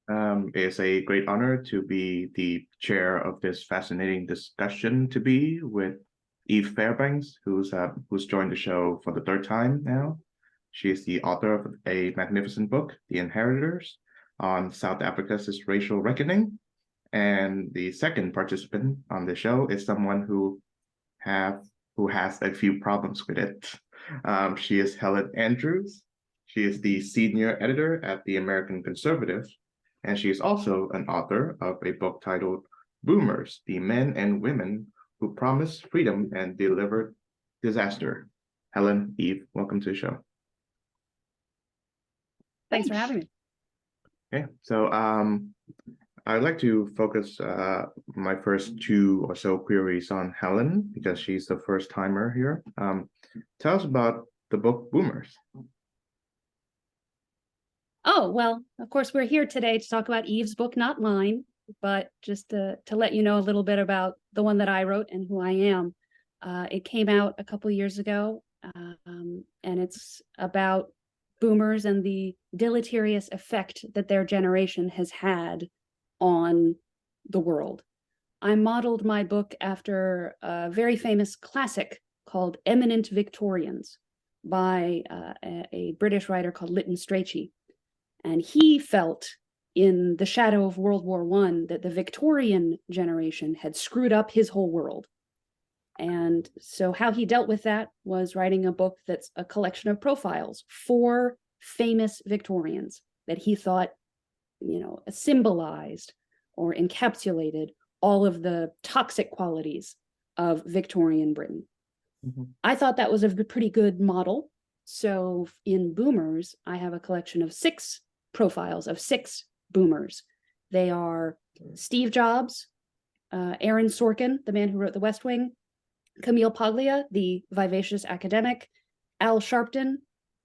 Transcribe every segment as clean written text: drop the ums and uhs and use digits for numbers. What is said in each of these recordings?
It's a great honor to be the chair of this fascinating discussion to be with Eve Fairbanks, who's joined the show for the third time now. She is the author of a magnificent book, The Inheritors, on South Africa's racial reckoning. And the second participant on the show is someone have who has a few problems with it. She is Helen Andrews. She is the senior editor at the American Conservative, and she is also an author of a book titled Boomers, the Men and Women Who Promised Freedom and Delivered Disaster. Helen, Eve, welcome to the show. Thanks for having me. Okay, so I'd like to focus my first two or so queries on Helen because she's the first timer here. Tell us about the book Boomers. Oh, well, of course, we're here today to talk about Eve's book, not mine, but just to let you know a little bit about the one that I wrote and who I am. It came out a couple years ago, and it's about boomers and the deleterious effect that their generation has had on the world. I modeled my book after a very famous classic called Eminent Victorians by a British writer called Lytton Strachey. And he felt in the shadow of World War I that the Victorian generation had screwed up his whole world. And so how he dealt with that was writing a book that's a collection of profiles, 4 famous Victorians that he thought, symbolized or encapsulated all of the toxic qualities of Victorian Britain. Mm-hmm. I thought that was a pretty good model. So in Boomers, I have a collection of 6 profiles of 6 boomers. They are Steve Jobs, Aaron Sorkin, the man who wrote The West Wing, Camille Paglia, the vivacious academic, Al Sharpton,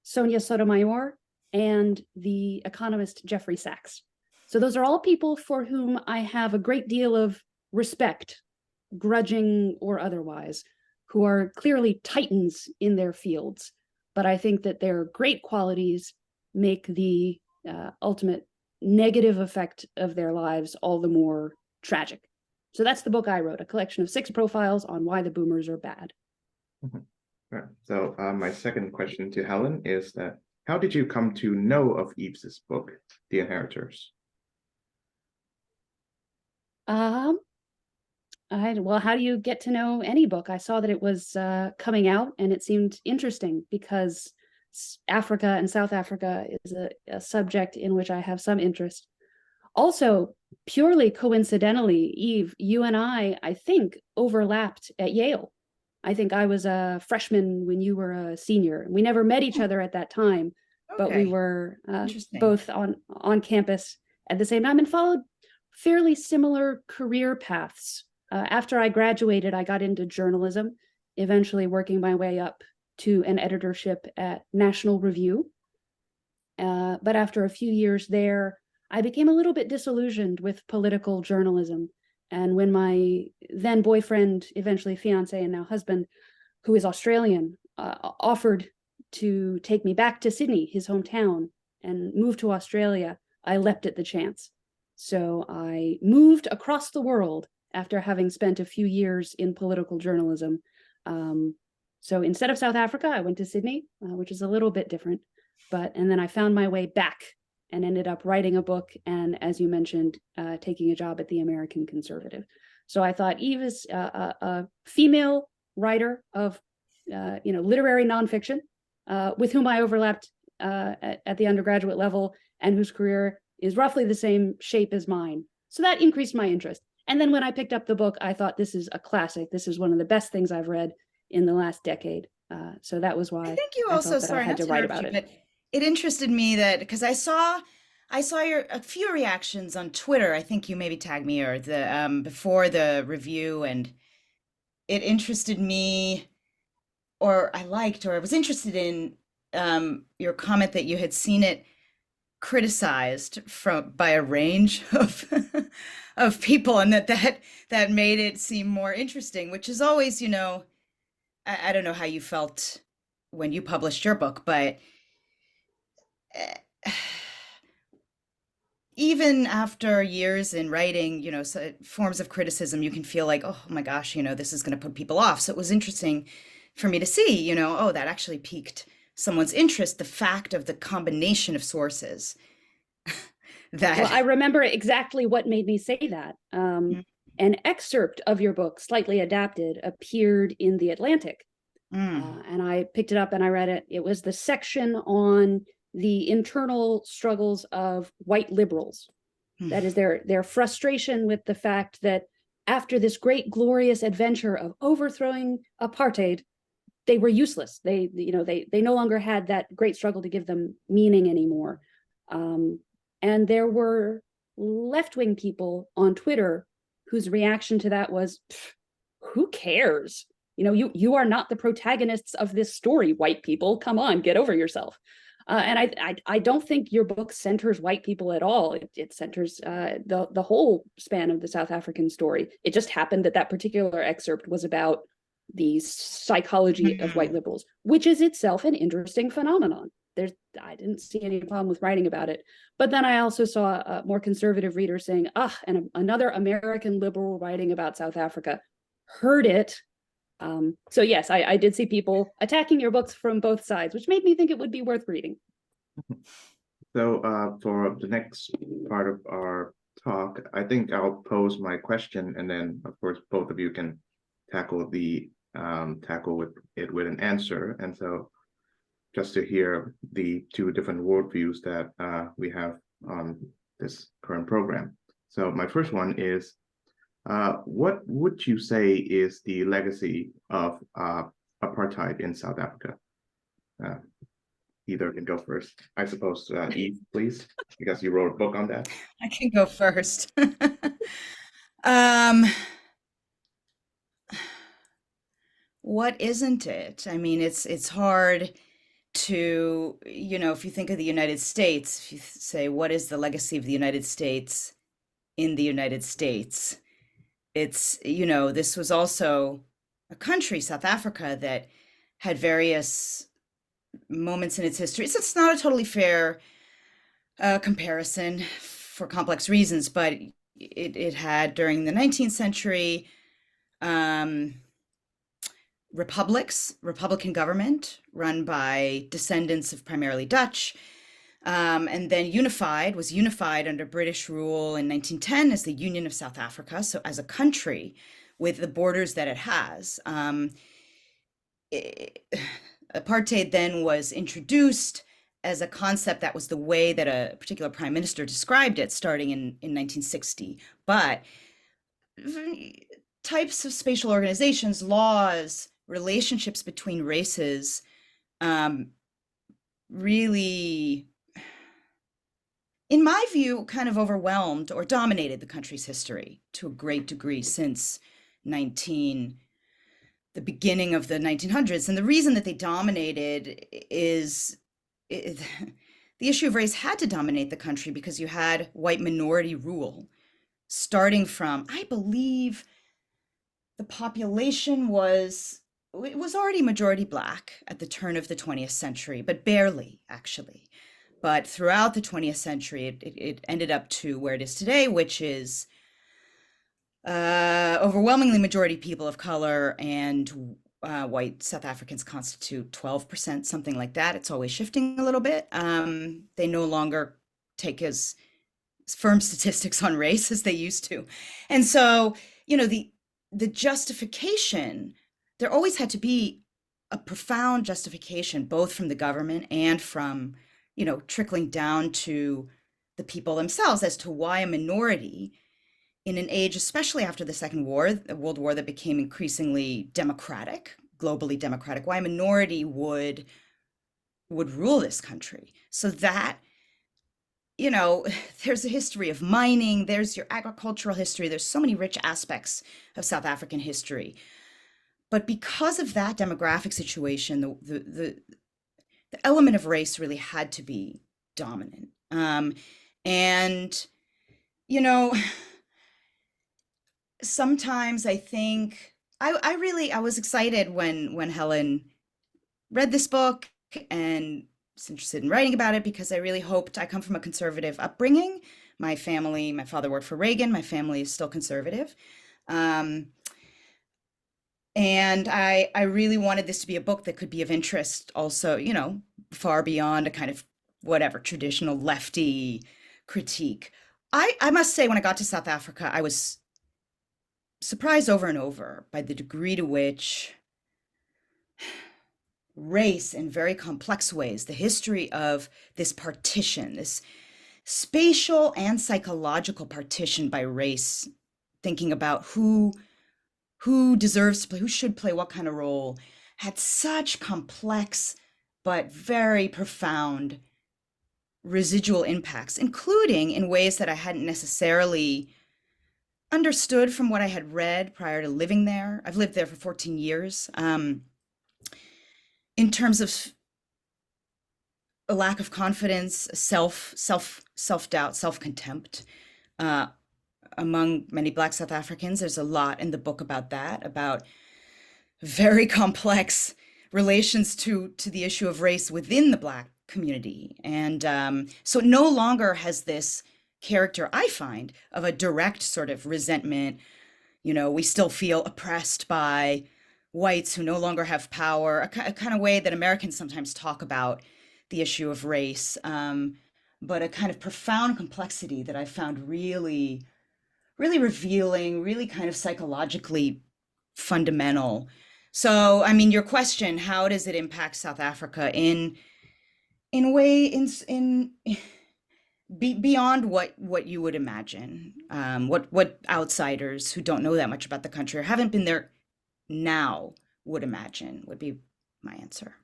Sonia Sotomayor, and the economist Jeffrey Sachs. So those are all people for whom I have a great deal of respect, grudging or otherwise, who are clearly titans in their fields. But I think that their great qualities make the ultimate negative effect of their lives all the more tragic. So that's the book I wrote, a collection of 6 profiles on why the boomers are bad. Mm-hmm. Right. So my second question to Helen is that how did you come to know of Eve's book, The Inheritors? Well, how do you get to know any book? I saw that it was coming out and it seemed interesting because Africa and South Africa is a subject in which I have some interest. Also, purely coincidentally, Eve, you and I think, overlapped at Yale. I think I was a freshman when you were a senior. We never met each other at that time, but we were both on campus at the same time and followed fairly similar career paths. After I graduated, I got into journalism, eventually working my way up to an editorship at National Review. But after a few years there, I became a little bit disillusioned with political journalism. And when my then boyfriend, eventually fiance and now husband, who is Australian, offered to take me back to Sydney, his hometown, and move to Australia, I leapt at the chance. So I moved across the world after having spent a few years in political journalism. So instead of South Africa, I went to Sydney, which is a little bit different. And then I found my way back and ended up writing a book and, as you mentioned, taking a job at the American Conservative. So I thought Eve is a female writer of literary nonfiction with whom I overlapped at the undergraduate level and whose career is roughly the same shape as mine. So that increased my interest. And then when I picked up the book, I thought this is a classic. This is one of the best things I've read in the last decade. So that was why I think you also I had to write about it. But it interested me that because I saw a few reactions on Twitter. I think you maybe tagged me or the before the review, and it interested me, or I was interested in your comment that you had seen it criticized by a range of of people, and that made it seem more interesting, which is always, I don't know how you felt when you published your book, but even after years in writing, forms of criticism, you can feel like, oh my gosh, this is going to put people off. So it was interesting for me to see, oh, that actually piqued someone's interest, the fact of the combination of sources Well, I that. remember exactly what made me say that. An excerpt of your book, slightly adapted, appeared in The Atlantic. Mm, And I picked it up and I read it. It was the section on the internal struggles of white liberals. mm, That is their frustration with the fact that after this great glorious adventure of overthrowing apartheid, they were useless. They no longer had that great struggle to give them meaning anymore. And there were left-wing people on Twitter whose reaction to that was, who cares? You are not the protagonists of this story, white people. Come on, get over yourself. And I don't think your book centers white people at all. It centers the whole span of the South African story. It just happened that particular excerpt was about the psychology of white mm. liberals, which is itself an interesting phenomenon. I didn't see any problem with writing about it. But then I also saw a more conservative reader saying, and another American liberal writing about South Africa. Heard it. So yes, I did see people attacking your books from both sides, which made me think it would be worth reading. So for the next part of our talk, I think I'll pose my question, and then of course both of you can tackle it with an answer. And so just to hear the two different worldviews that we have on this current program. So my first one is, what would you say is the legacy of apartheid in South Africa? Uh, Either can go first. I suppose, Eve, please, because you wrote a book on that. I can go first. um, what isn't it? I mean, it's hard to, if you think of the United States, if you say, what is the legacy of the United States in the United States? It's, this was also a country, South Africa, that had various moments in its history. So it's not a totally fair comparison for complex reasons, but it had during the 19th century um, Republican government run by descendants of primarily Dutch, and then was unified under British rule in 1910 as the Union of South Africa. So as a country with the borders that it has, apartheid then was introduced as a concept. That was the way that a particular prime minister described it starting in 1960. But types of spatial organizations, laws, relationships between races really, in my view, kind of overwhelmed or dominated the country's history to a great degree since the beginning of the 1900s. And the reason that they dominated is the issue of race had to dominate the country because you had white minority rule starting from, I believe, the population was already majority black at the turn of the 20th century, but barely actually. But throughout the 20th century, it ended up to where it is today, which is overwhelmingly majority people of color, and white South Africans constitute 12%, something like that. It's always shifting a little bit. They no longer take as firm statistics on race as they used to. And so, the justification, there always had to be a profound justification, both from the government and from, trickling down to the people themselves as to why a minority in an age, especially after the Second World War, that became increasingly democratic, globally democratic, why a minority would rule this country. So that, there's a history of mining, there's your agricultural history, there's so many rich aspects of South African history. But because of that demographic situation, the element of race really had to be dominant. And, sometimes I think I was excited when Helen read this book and was interested in writing about it because I really hoped. I come from a conservative upbringing. My family, my father worked for Reagan. My family is still conservative. Um, and I really wanted this to be a book that could be of interest also, you know, far beyond a kind of whatever traditional lefty critique. I must say, when I got to South Africa, I was surprised over and over by the degree to which race, in very complex ways, the history of this partition, this spatial and psychological partition by race, thinking about who deserves to play, who should play what kind of role, had such complex but very profound residual impacts, including in ways that I hadn't necessarily understood from what I had read prior to living there. I've lived there for 14 years. In terms of a lack of confidence, self-doubt, self-contempt among many Black South Africans. There's a lot in the book about that, about very complex relations to the issue of race within the Black community. And so it no longer has this character, I find, of a direct sort of resentment. You know, we still feel oppressed by whites who no longer have power, a kind of way that Americans sometimes talk about the issue of race, but a kind of profound complexity that I found really, really revealing, really kind of psychologically fundamental. So, I mean, your question, how does it impact South Africa in a way, beyond what you would imagine, what outsiders who don't know that much about the country or haven't been there now would imagine, would be my answer.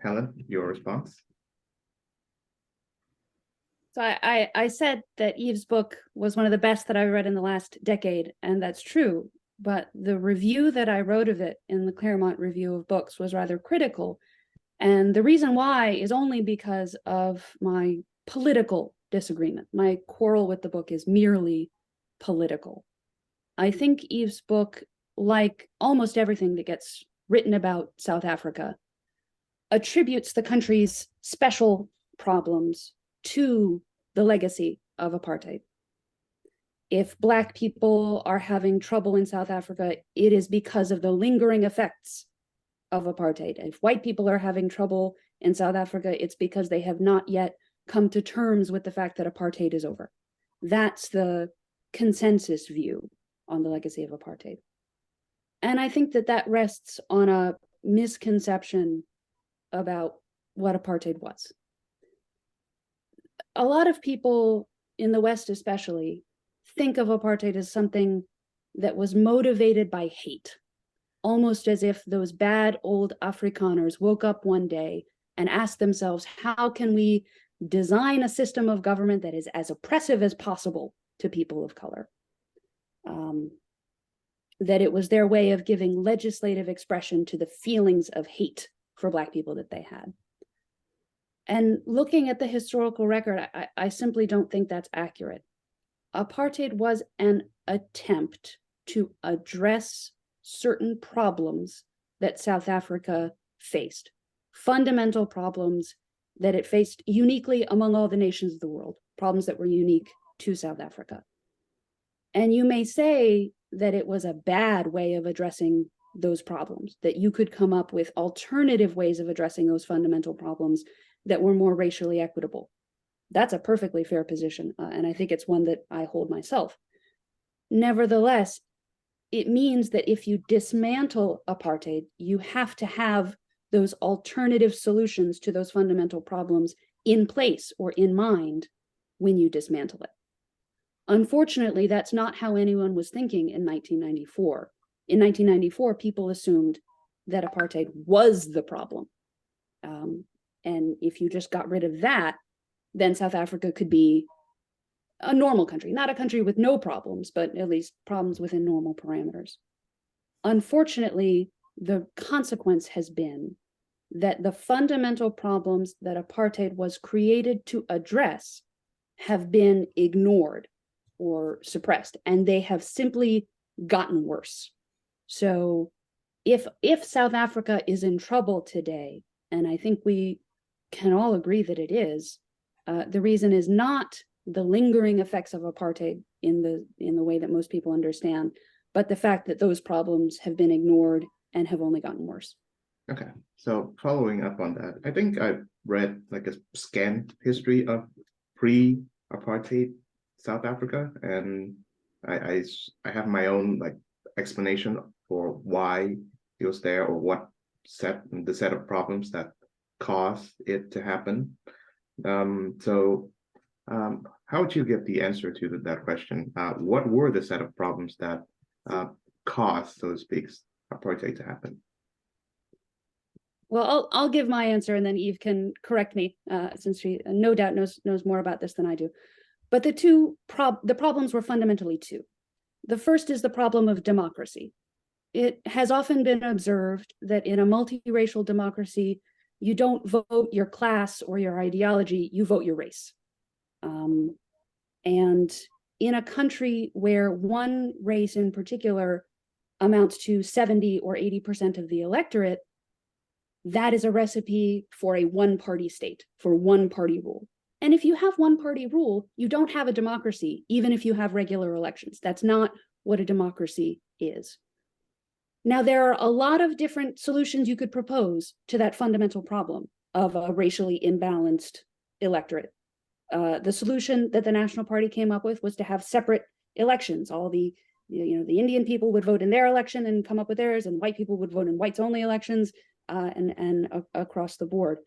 Helen, your response? So I said that Eve's book was one of the best that I read in the last decade, and that's true. But the review that I wrote of it in the Claremont Review of Books was rather critical. And the reason why is only because of my political disagreement. My quarrel with the book is merely political. I think Eve's book, like almost everything that gets written about South Africa, attributes the country's special problems to the legacy of apartheid. If Black people are having trouble in South Africa, it is because of the lingering effects of apartheid. If white people are having trouble in South Africa, it's because they have not yet come to terms with the fact that apartheid is over. That's the consensus view on the legacy of apartheid. And I think that that rests on a misconception about what apartheid was. A lot of people in the West especially think of apartheid as something that was motivated by hate, almost as if those bad old Afrikaners woke up one day and asked themselves, how can we design a system of government that is as oppressive as possible to people of color? That it was their way of giving legislative expression to the feelings of hate for Black people that they had. And looking at the historical record, I simply don't think that's accurate. Apartheid was an attempt to address certain problems that South Africa faced, fundamental problems that it faced uniquely among all the nations of the world, problems that were unique to South Africa. And you may say that it was a bad way of addressing those problems, that you could come up with alternative ways of addressing those fundamental problems that were more racially equitable. That's a perfectly fair position, and I think it's one that I hold myself. Nevertheless, it means that if you dismantle apartheid, you have to have those alternative solutions to those fundamental problems in place or in mind when you dismantle it. Unfortunately, that's not how anyone was thinking in 1994. In 1994, people assumed that apartheid was the problem. And if you just got rid of that, then South Africa could be a normal country, not a country with no problems, but at least problems within normal parameters. Unfortunately, the consequence has been that the fundamental problems that apartheid was created to address have been ignored or suppressed, and they have simply gotten worse. So if South Africa is in trouble today, and I think we can all agree that it is. The reason is not the lingering effects of apartheid in the way that most people understand, but the fact that those problems have been ignored and have only gotten worse. Okay, so following up on that, I think I've read like a scant history of pre-apartheid South Africa, and I have my own like explanation for why it was there or what the set of problems that caused it to happen. How would you give the answer to that question? What were the set of problems that caused, so to speak, apartheid to happen? Well, I'll give my answer, and then Eve can correct me, since she no doubt knows more about this than I do. But the problems were fundamentally two. The first is the problem of democracy. It has often been observed that in a multiracial democracy, you don't vote your class or your ideology, you vote your race. And in a country where one race in particular amounts to 70 or 80% of the electorate, that is a recipe for a one-party state, for one-party rule. And if you have one-party rule, you don't have a democracy, even if you have regular elections. That's not what a democracy is. Now, there are a lot of different solutions you could propose to that fundamental problem of a racially imbalanced electorate. The solution that the National Party came up with was to have separate elections. All the Indian people would vote in their election and come up with theirs, and white people would vote in whites-only elections, and across the board.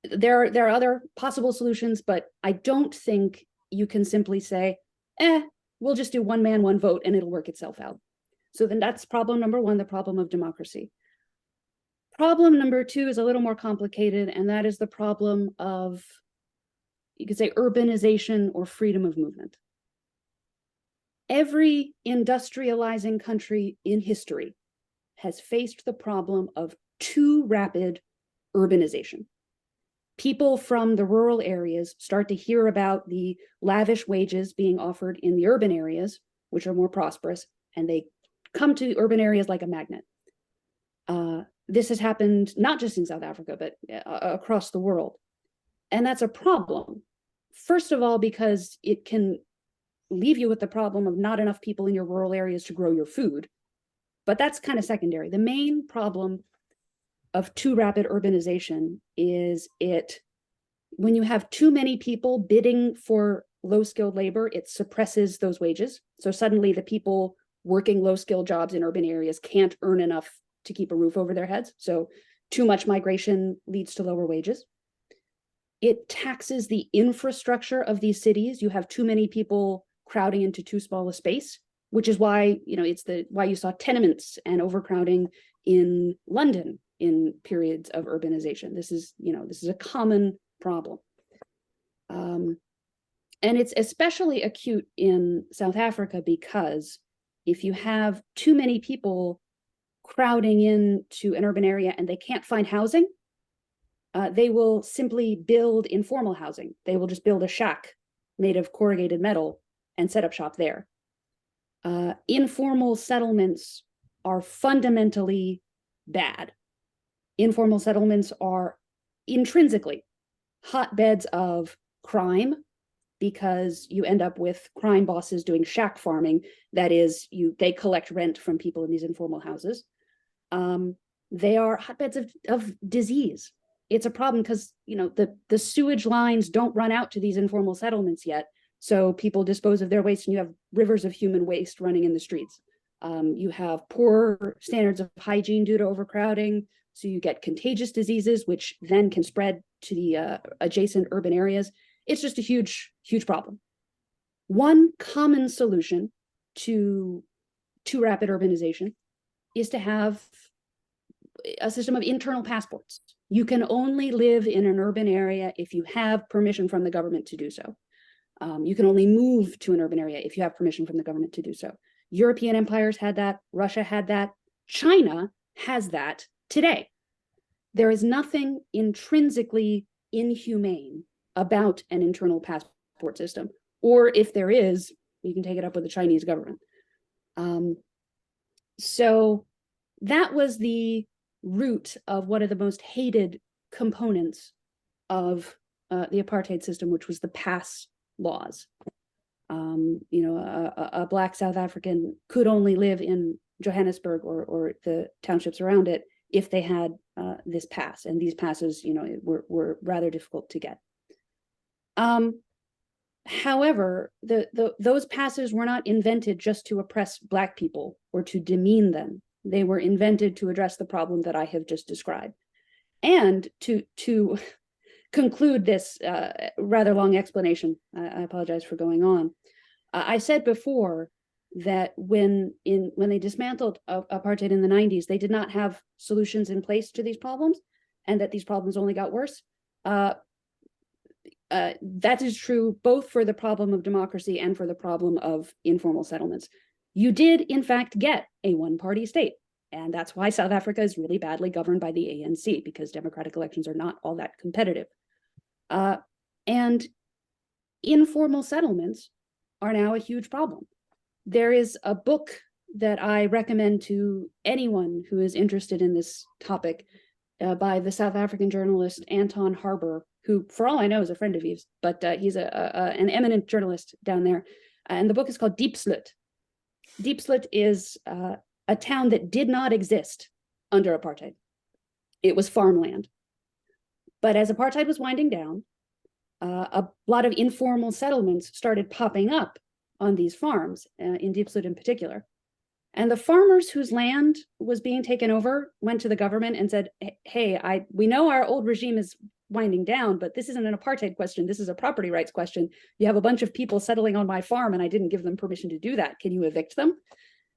There are other possible solutions, but I don't think you can simply say, we'll just do one man, one vote, and it'll work itself out. So then that's problem number one, the problem of democracy. Problem number two is a little more complicated, and that is the problem of, you could say, urbanization or freedom of movement. Every industrializing country in history has faced the problem of too rapid urbanization. People from the rural areas start to hear about the lavish wages being offered in the urban areas, which are more prosperous, and they come to urban areas like a magnet. This has happened not just in South Africa, but across the world. And that's a problem. First of all, because it can leave you with the problem of not enough people in your rural areas to grow your food. But that's kind of secondary. The main problem of too rapid urbanization is when you have too many people bidding for low-skilled labor, it suppresses those wages. So suddenly the people working low-skilled jobs in urban areas can't earn enough to keep a roof over their heads. So too much migration leads to lower wages. It taxes the infrastructure of these cities. You have too many people crowding into too small a space, which is why, why you saw tenements and overcrowding in London in periods of urbanization. This is a common problem. And it's especially acute in South Africa because if you have too many people crowding into an urban area and they can't find housing, they will simply build informal housing. They will just build a shack made of corrugated metal and set up shop there. Informal settlements are fundamentally bad. Informal settlements are intrinsically hotbeds of crime because you end up with crime bosses doing shack farming. That is, they collect rent from people in these informal houses. They are hotbeds of disease. It's a problem because the sewage lines don't run out to these informal settlements yet. So people dispose of their waste, and you have rivers of human waste running in the streets. You have poor standards of hygiene due to overcrowding. So you get contagious diseases, which then can spread to the adjacent urban areas. It's just a huge, huge problem. One common solution to rapid urbanization is to have a system of internal passports. You can only live in an urban area if you have permission from the government to do so. You can only move to an urban area if you have permission from the government to do so. European empires had that. Russia had that. China has that today. There is nothing intrinsically inhumane about an internal passport system. Or if there is, you can take it up with the Chinese government. So that was the root of one of the most hated components of the apartheid system, which was the pass laws. You know, a Black South African could only live in Johannesburg or the townships around it if they had this pass, and these passes, you know, were rather difficult to get. However, those passes were not invented just to oppress Black people or to demean them. They were invented to address the problem that I have just described. And to conclude this rather long explanation, I apologize for going on. I said before that when they dismantled apartheid in the 90s, they did not have solutions in place to these problems, and that these problems only got worse. That is true both for the problem of democracy and for the problem of informal settlements. You did, in fact, get a one-party state. And that's why South Africa is really badly governed by the ANC, because democratic elections are not all that competitive. And informal settlements are now a huge problem. There is a book that I recommend to anyone who is interested in this topic by the South African journalist Anton Harber, who, for all I know, is a friend of Eve's, but he's an eminent journalist down there. And the book is called Diepsloot. Diepsloot is a town that did not exist under apartheid. It was farmland. But as apartheid was winding down, a lot of informal settlements started popping up on these farms, in Diepsloot in particular. And the farmers whose land was being taken over went to the government and said, hey, we know our old regime is winding down, but this isn't an apartheid question. This is a property rights question. You have a bunch of people settling on my farm and I didn't give them permission to do that. Can you evict them?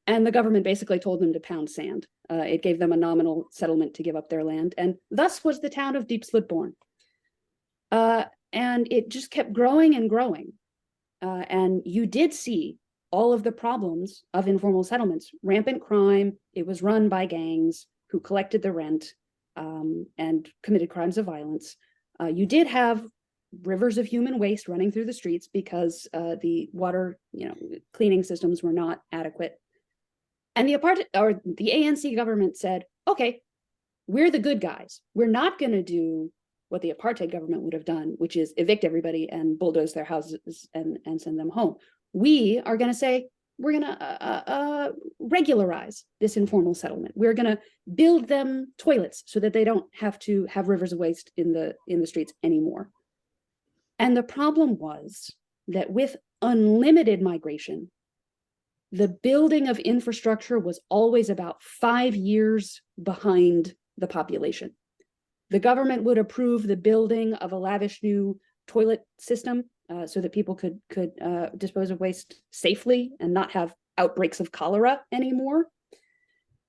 And the government basically told them to pound sand. It gave them a nominal settlement to give up their land. And thus was the town of Diepsloot born. And it just kept growing and growing. And you did see all of the problems of informal settlements, rampant crime. It was run by gangs who collected the rent and committed crimes of violence. You did have rivers of human waste running through the streets because the water, cleaning systems were not adequate. And the ANC government said, okay, we're the good guys. We're not going to do what the apartheid government would have done, which is evict everybody and bulldoze their houses and send them home. We are going to say, we're going to regularize this informal settlement. We're going to build them toilets so that they don't have to have rivers of waste in the streets anymore. And the problem was that with unlimited migration, the building of infrastructure was always about 5 years behind the population. The government would approve the building of a lavish new toilet system so that people could dispose of waste safely and not have outbreaks of cholera anymore.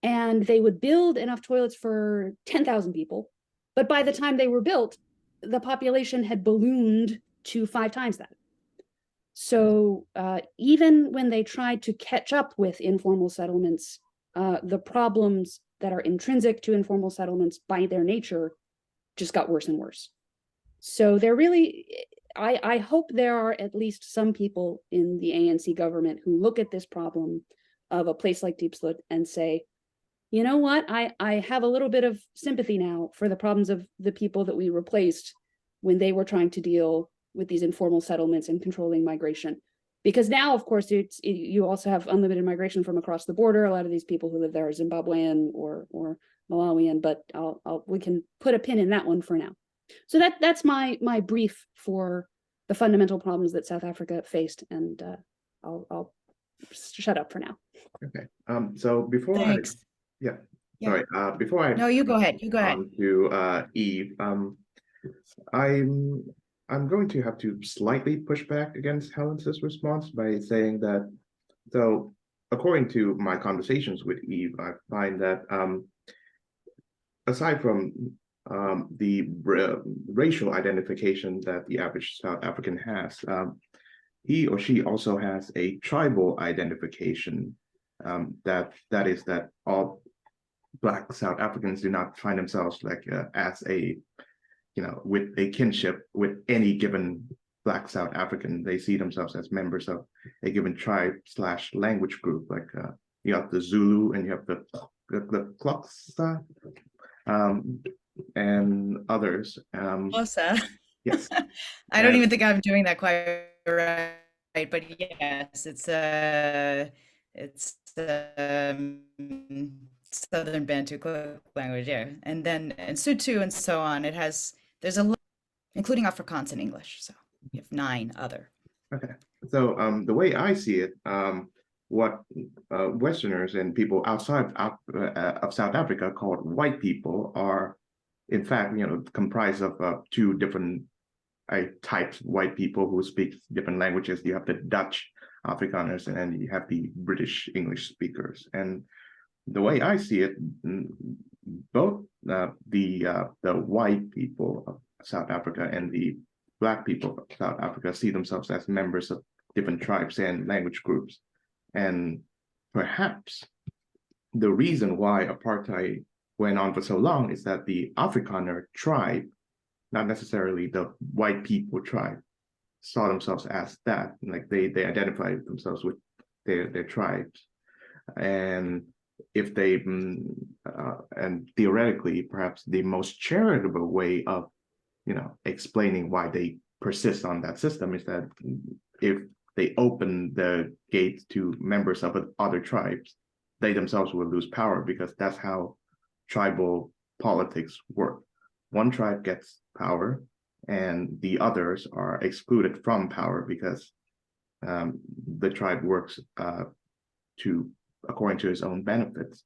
And they would build enough toilets for 10,000 people. But by the time they were built, the population had ballooned to 5 times that. So even when they tried to catch up with informal settlements, the problems that are intrinsic to informal settlements by their nature just got worse and worse. So there really, I hope there are at least some people in the ANC government who look at this problem of a place like Diepsloot and say, you know what, I have a little bit of sympathy now for the problems of the people that we replaced when they were trying to deal with these informal settlements and controlling migration. Because now, of course, you also have unlimited migration from across the border. A lot of these people who live there are Zimbabwean or Malawian, but we can put a pin in that one for now. So that's my brief for the fundamental problems that South Africa faced, and I'll shut up for now. Okay. So before Thanks. Sorry. Before I No, you go ahead. You go ahead. To Eve, I'm going to have to slightly push back against Helen's response by saying that, so according to my conversations with Eve, I find that aside from the racial identification that the average South African has, he or she also has a tribal identification, that is that all Black South Africans do not find themselves like as a with a kinship with any given Black South African. They see themselves as members of a given tribe / language group. Like you have the Zulu and you have the Xhosa. and others. Closer. Yes. I don't And even think I'm doing that quite right, but yes, it's Southern Bantu language, yeah, and then and Sotho and so on. There's a lot, including Afrikaans and English, so you have 9 other. Okay. So the way I see it, what Westerners and people outside of South Africa called white people are, in fact, comprised of two different types of white people who speak different languages. You have the Dutch Afrikaners, and then you have the British English speakers. And the way I see it, both the white people of South Africa and the Black people of South Africa see themselves as members of different tribes and language groups. And perhaps the reason why apartheid went on for so long is that the Afrikaner tribe, not necessarily the white people tribe, saw themselves as that. Like they identified themselves with their tribes. And if they and theoretically, perhaps the most charitable way of explaining why they persist on that system is that if they open the gates to members of other tribes, they themselves will lose power, because that's how tribal politics work. One tribe gets power and the others are excluded from power because the tribe works according to its own benefits.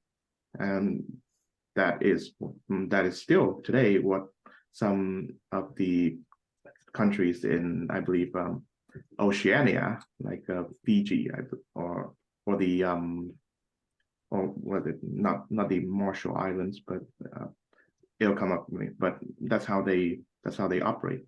And that is still today what some of the countries in, I believe, Oceania, like Fiji, or the or was it not the Marshall Islands, but it'll come up with me. But that's how they operate.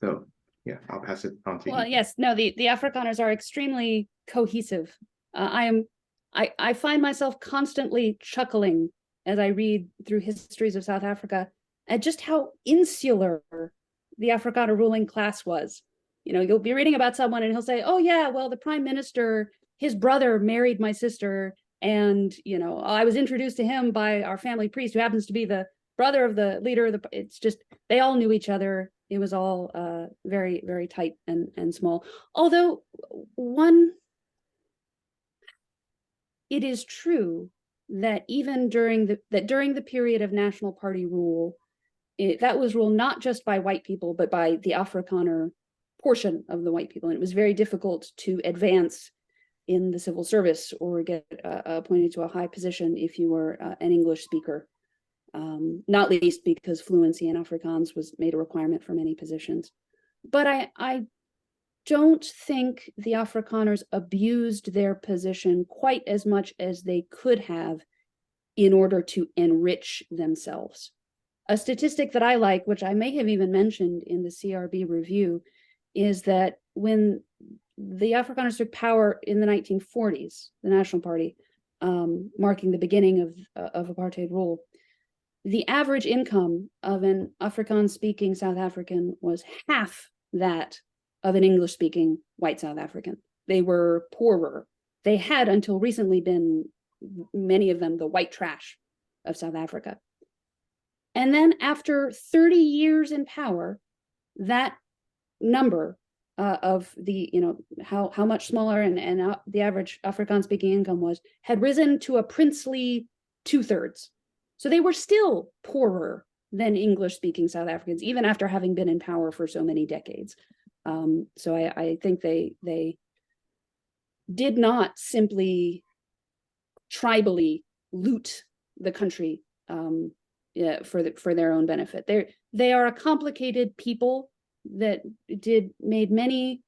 So yeah, I'll pass it on to you. Well, yes, no, the Afrikaners are extremely cohesive. I find myself constantly chuckling as I read through histories of South Africa at just how insular the Afrikaner ruling class was. You'll be reading about someone and he'll say, "Oh yeah, well, the prime minister, his brother married my sister, and I was introduced to him by our family priest, who happens to be the brother of the leader of the." It's just, they all knew each other. It was all very, very tight and small. Although it is true that even during the period of National Party rule, that was ruled not just by white people, but by the Afrikaner portion of the white people. And it was very difficult to advance in the civil service or get appointed to a high position if you were an English speaker, not least because fluency in Afrikaans was made a requirement for many positions. But I don't think the Afrikaners abused their position quite as much as they could have in order to enrich themselves. A statistic that I like, which I may have even mentioned in the CRB review, is that when the Afrikaners took power in the 1940s, the National Party, marking the beginning of apartheid rule, the average income of an Afrikaans-speaking South African was half that of an English-speaking white South African. They were poorer. They had until recently been, many of them, the white trash of South Africa. And then after 30 years in power, that number of the, how much smaller and the average Afrikaans-speaking income was, had risen to a princely 2/3. So they were still poorer than English-speaking South Africans, even after having been in power for so many decades. So I think they did not simply tribally loot the country for their own benefit. They are a complicated people that made many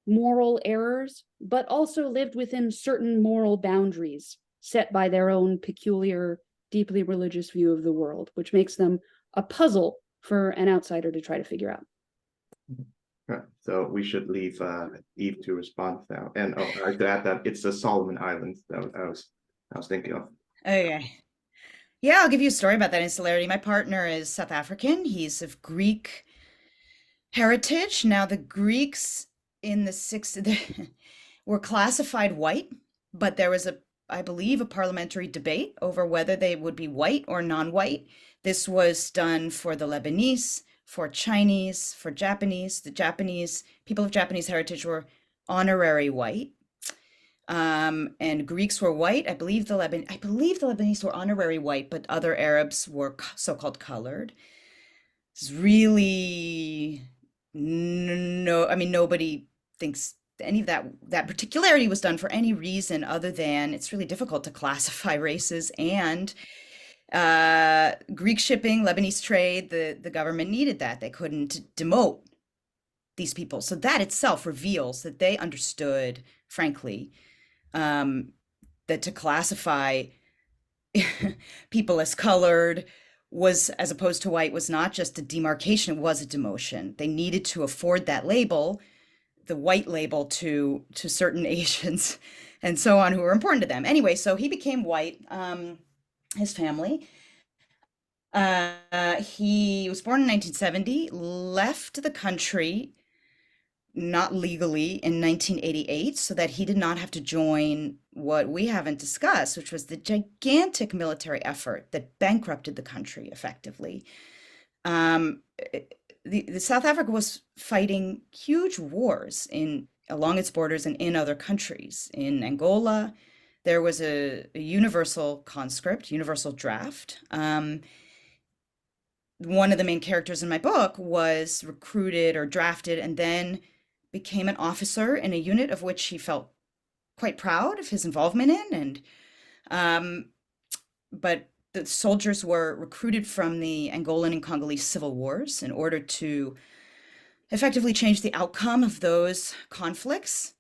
moral errors, but also lived within certain moral boundaries set by their own peculiar, deeply religious view of the world, which makes them a puzzle for an outsider to try to figure out. So we should leave Eve to respond now. And I to add that it's the Solomon Islands that I was thinking of. Okay. Yeah, I'll give you a story about that insularity. My partner is South African. He's of Greek heritage. Now, the Greeks in the 60s were classified white, but there was I believe, a parliamentary debate over whether they would be white or non-white. This was done for the Lebanese, for Chinese, for Japanese. The Japanese, people of Japanese heritage were honorary white. And Greeks were white. I believe the Lebanese were honorary white, but other Arabs were so-called colored. It's really no, I mean, nobody thinks any of that particularity was done for any reason other than it's really difficult to classify races. And Greek shipping, Lebanese trade, the government needed that. They couldn't demote these people. So that itself reveals that they understood, frankly, that to classify people as colored was, as opposed to white, was not just a demarcation, it was a demotion. They needed to afford that label, the white label, to certain Asians and so on who were important to them. Anyway, so he became white, his family. He was born in 1970, left the country not legally in 1988, so that he did not have to join what we haven't discussed, which was the gigantic military effort that bankrupted the country effectively. The South Africa was fighting huge wars along its borders and in other countries. In Angola, there was a universal conscript, universal draft. One of the main characters in my book was recruited or drafted and then became an officer in a unit of which he felt quite proud of his involvement in. But the soldiers were recruited from the Angolan and Congolese civil wars in order to effectively change the outcome of those conflicts.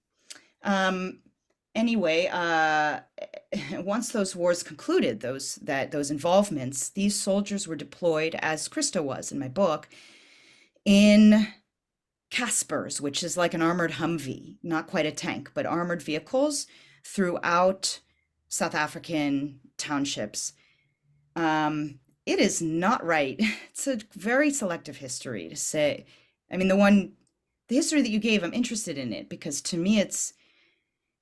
Anyway, once those wars concluded, those involvements, these soldiers were deployed, as Krista was in my book, in Caspers, which is like an armored Humvee, not quite a tank, but armored vehicles throughout South African townships. It is not right. It's a very selective history to say. I mean, the history that you gave, I'm interested in it because to me it's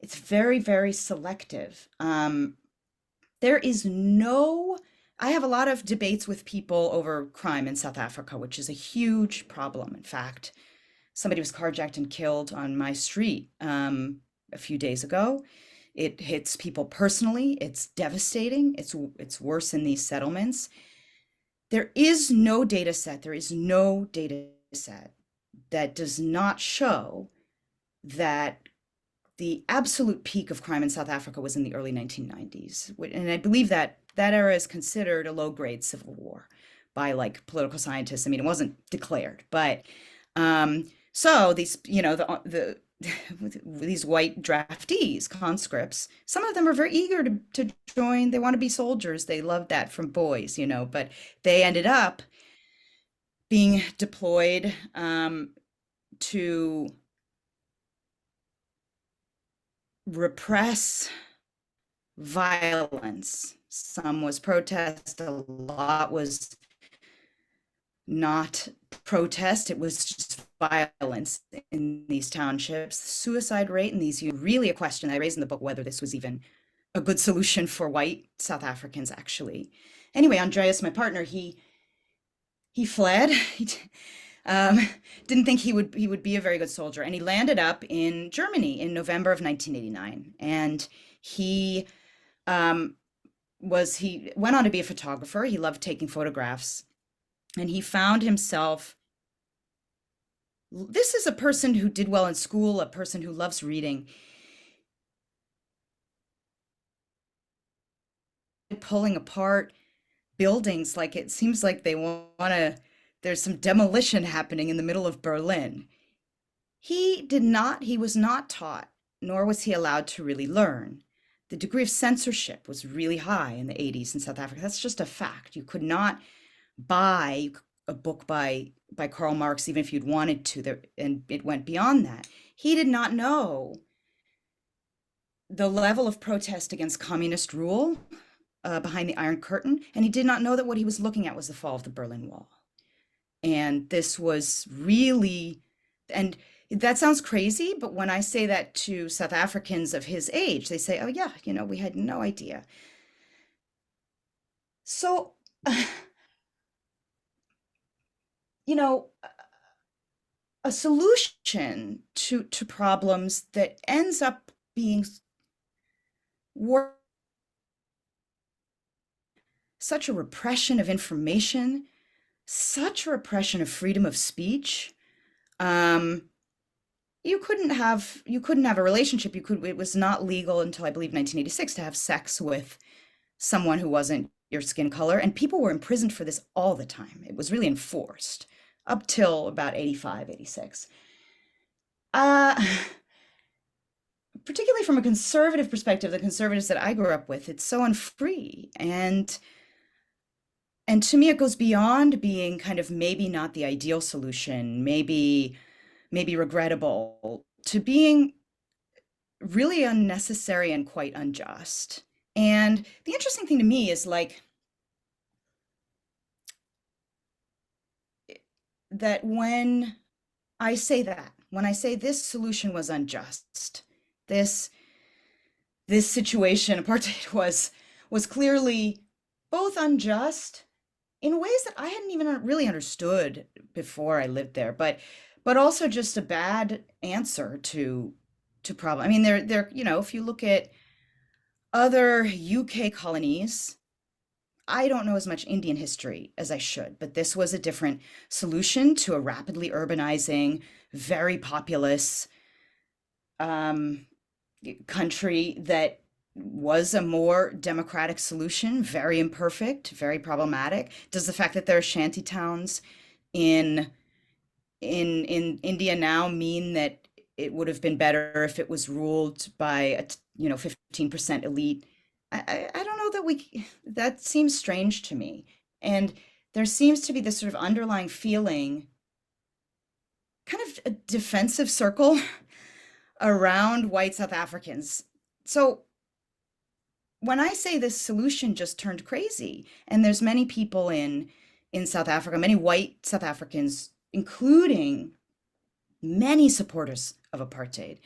very, very selective. There is I have a lot of debates with people over crime in South Africa, which is a huge problem. In fact, somebody was carjacked and killed on my street a few days ago. It hits people personally. It's devastating. It's worse in these settlements. There is no data set. There is no data set that does not show that the absolute peak of crime in South Africa was in the early 1990s. And I believe that era is considered a low-grade civil war by like political scientists. I mean, it wasn't declared, but so these, these white draftees, conscripts, some of them are very eager to join. They want to be soldiers. They love that from boys, but they ended up being deployed to repress violence. Some was protest, a lot was not protest, it was just violence in these townships. The suicide rate in these, really a question I raised in the book, whether this was even a good solution for white South Africans, actually. Anyway, Andreas, my partner, he fled. He didn't think he would be a very good soldier, and he landed up in Germany in November of 1989. And he went on to be a photographer. He loved taking photographs. And he found himself, this is a person who did well in school, a person who loves reading, pulling apart buildings like it seems like they want to, there's some demolition happening in the middle of Berlin. He was not taught, nor was he allowed to really learn. The degree of censorship was really high in the 80s in South Africa. That's just a fact. You could not buy a book by Karl Marx, even if you'd wanted to, and it went beyond that. He did not know the level of protest against communist rule behind the Iron Curtain, and he did not know that what he was looking at was the fall of the Berlin Wall. And this was really, and that sounds crazy, but when I say that to South Africans of his age, they say, oh yeah, we had no idea. So you know, a solution to problems that ends up being wor- such a repression of information, such a repression of freedom of speech. Um, you couldn't have a relationship. It was not legal until I believe 1986 to have sex with someone who wasn't your skin color, and people were imprisoned for this all the time. It was really enforced up till about 85, 86. Uh, Particularly from a conservative perspective, the conservatives that I grew up with, it's so unfree. And to me, it goes beyond being kind of maybe not the ideal solution, maybe regrettable, to being really unnecessary and quite unjust. And the interesting thing to me is like that when I say this solution was unjust, this this situation, apartheid was clearly both unjust in ways that I hadn't even really understood before I lived there, but also just a bad answer to problem. I mean, if you look at other UK colonies, I don't know as much Indian history as I should, but this was a different solution to a rapidly urbanizing, very populous um, country that was a more democratic solution, very imperfect, very problematic. Does the fact that there are shanty towns in in India now mean that it would have been better if it was ruled by a 15% elite? I don't know that that seems strange to me. And there seems to be this sort of underlying feeling, kind of a defensive circle around white South Africans. So when I say this solution just turned crazy, and there's many people in South Africa, many white South Africans, including many supporters of apartheid,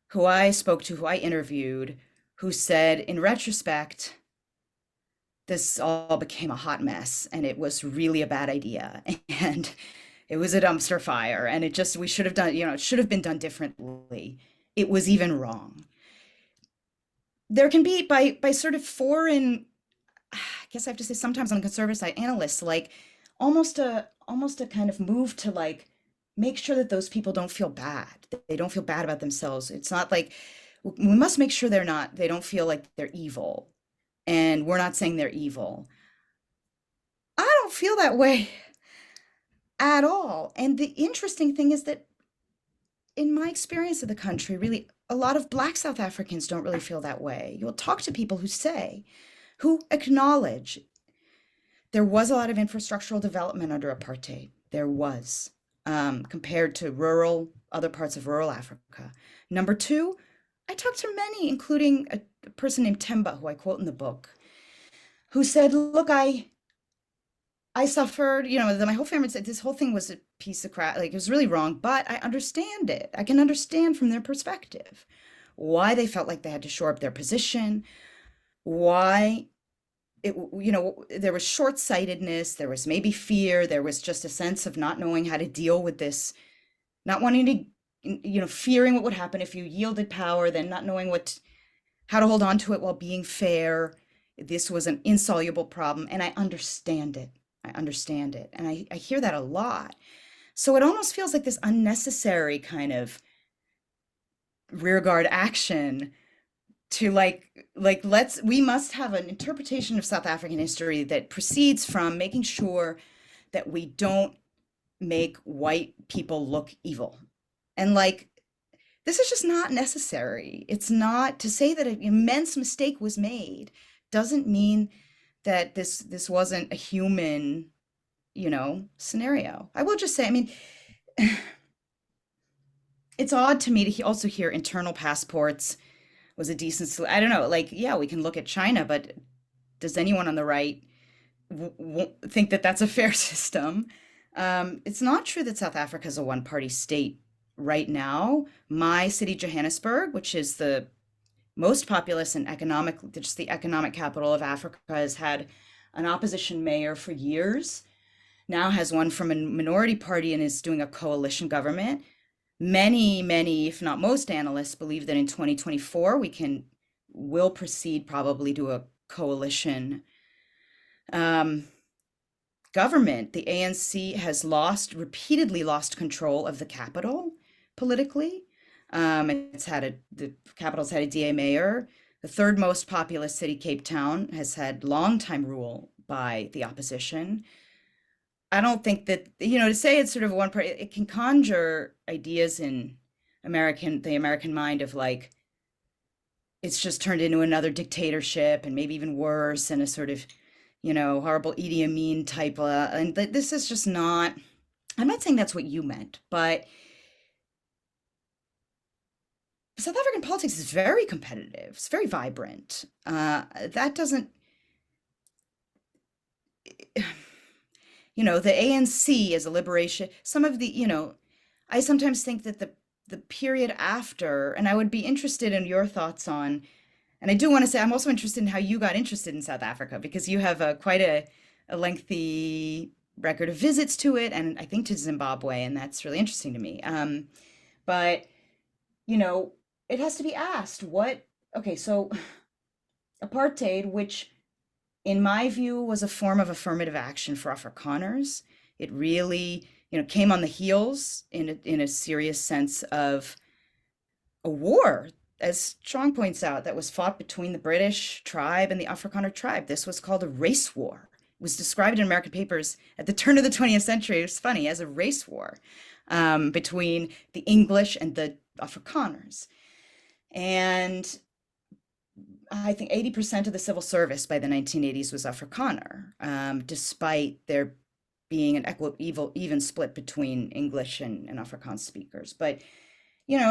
who I spoke to, who I interviewed, who said, in retrospect, this all became a hot mess and it was really a bad idea. And it was a dumpster fire. And we should have done, it should have been done differently. It was even wrong. There can be, by sort of foreign, I guess I have to say, sometimes on the conservative side, analysts, like almost a kind of move to like make sure that those people don't feel bad. They don't feel bad about themselves. It's not like we must make sure they don't feel like they're evil. And we're not saying they're evil. I don't feel that way at all. And the interesting thing is that in my experience of the country, really, a lot of Black South Africans don't really feel that way. You'll talk to people who acknowledge there was a lot of infrastructural development under apartheid. There was, compared to other parts of rural Africa. Number two, I talked to many, including a person named Temba, who I quote in the book, who said, look, I suffered, my whole family said this whole thing was a piece of crap, like it was really wrong, but I understand it. I can understand from their perspective why they felt like they had to shore up their position, why there was short-sightedness, there was maybe fear, there was just a sense of not knowing how to deal with this, not wanting to, fearing what would happen if you yielded power, then not knowing how to hold on to it while being fair. This was an insoluble problem, and I understand it. And I hear that a lot. So it almost feels like this unnecessary kind of rearguard action to we must have an interpretation of South African history that proceeds from making sure that we don't make white people look evil. And this is just not necessary. It's not to say that an immense mistake was made doesn't mean that this wasn't a human, scenario. I will just say, I mean, it's odd to me to also hear internal passports was a decent solution. I don't know, yeah, we can look at China, but does anyone on the right think that that's a fair system? It's not true that South Africa is a one-party state right now. My city, Johannesburg, which is the most populous and the economic capital of Africa, has had an opposition mayor for years now has one from a minority party and is doing a coalition government. Many, if not most analysts believe that in 2024 will proceed probably to a coalition government. The ANC has repeatedly lost control of the capital politically. The capital's had a DA mayor. The third most populous city, Cape Town, has had longtime rule by the opposition. I don't think that, to say it's sort of one part, it can conjure ideas in the American mind of like, it's just turned into another dictatorship and maybe even worse, and a sort of, horrible Idi Amin type and this is just not, I'm not saying that's what you meant, but South African politics is very competitive. It's very vibrant. That doesn't, the ANC as a liberation, some of the, I sometimes think that the period after, and I would be interested in your thoughts on, and I do want to say, I'm also interested in how you got interested in South Africa, because you have quite a lengthy record of visits to it, and I think to Zimbabwe, and that's really interesting to me. But, it has to be asked, so apartheid, which in my view was a form of affirmative action for Afrikaners, it really, came on the heels in a serious sense of a war, as Strong points out, that was fought between the British tribe and the Afrikaner tribe. This was called a race war. It was described in American papers at the turn of the 20th century, it was funny, as a race war between the English and the Afrikaners. And I think 80% of the civil service by the 1980s was Afrikaner, despite there being an even split between English and Afrikaans speakers. But,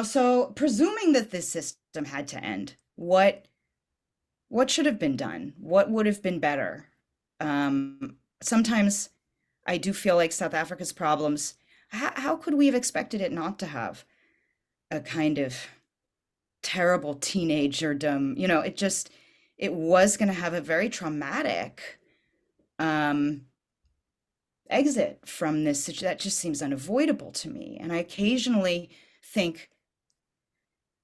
so presuming that this system had to end, what should have been done? What would have been better? Sometimes I do feel like South Africa's problems, how could we have expected it not to have a kind of terrible teenagerdom? It was going to have a very traumatic exit from this. That just seems unavoidable to me. And I occasionally think,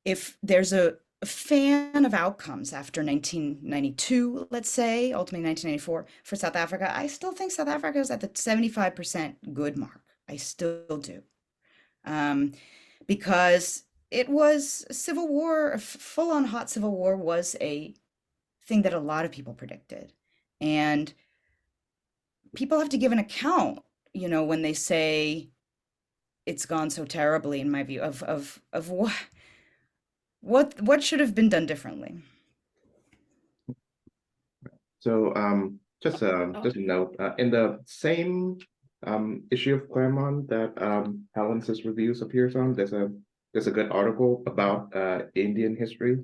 if there's a fan of outcomes after 1992, let's say, ultimately 1994 for South Africa, I still think South Africa is at the 75% good mark. I still do. Because it was a civil war, a full-on hot civil war was a thing that a lot of people predicted. And people have to give an account, when they say it's gone so terribly, in my view, of what should have been done differently. So just a note, in the same issue of Claremont that Helen's reviews appears on, there's a good article about Indian history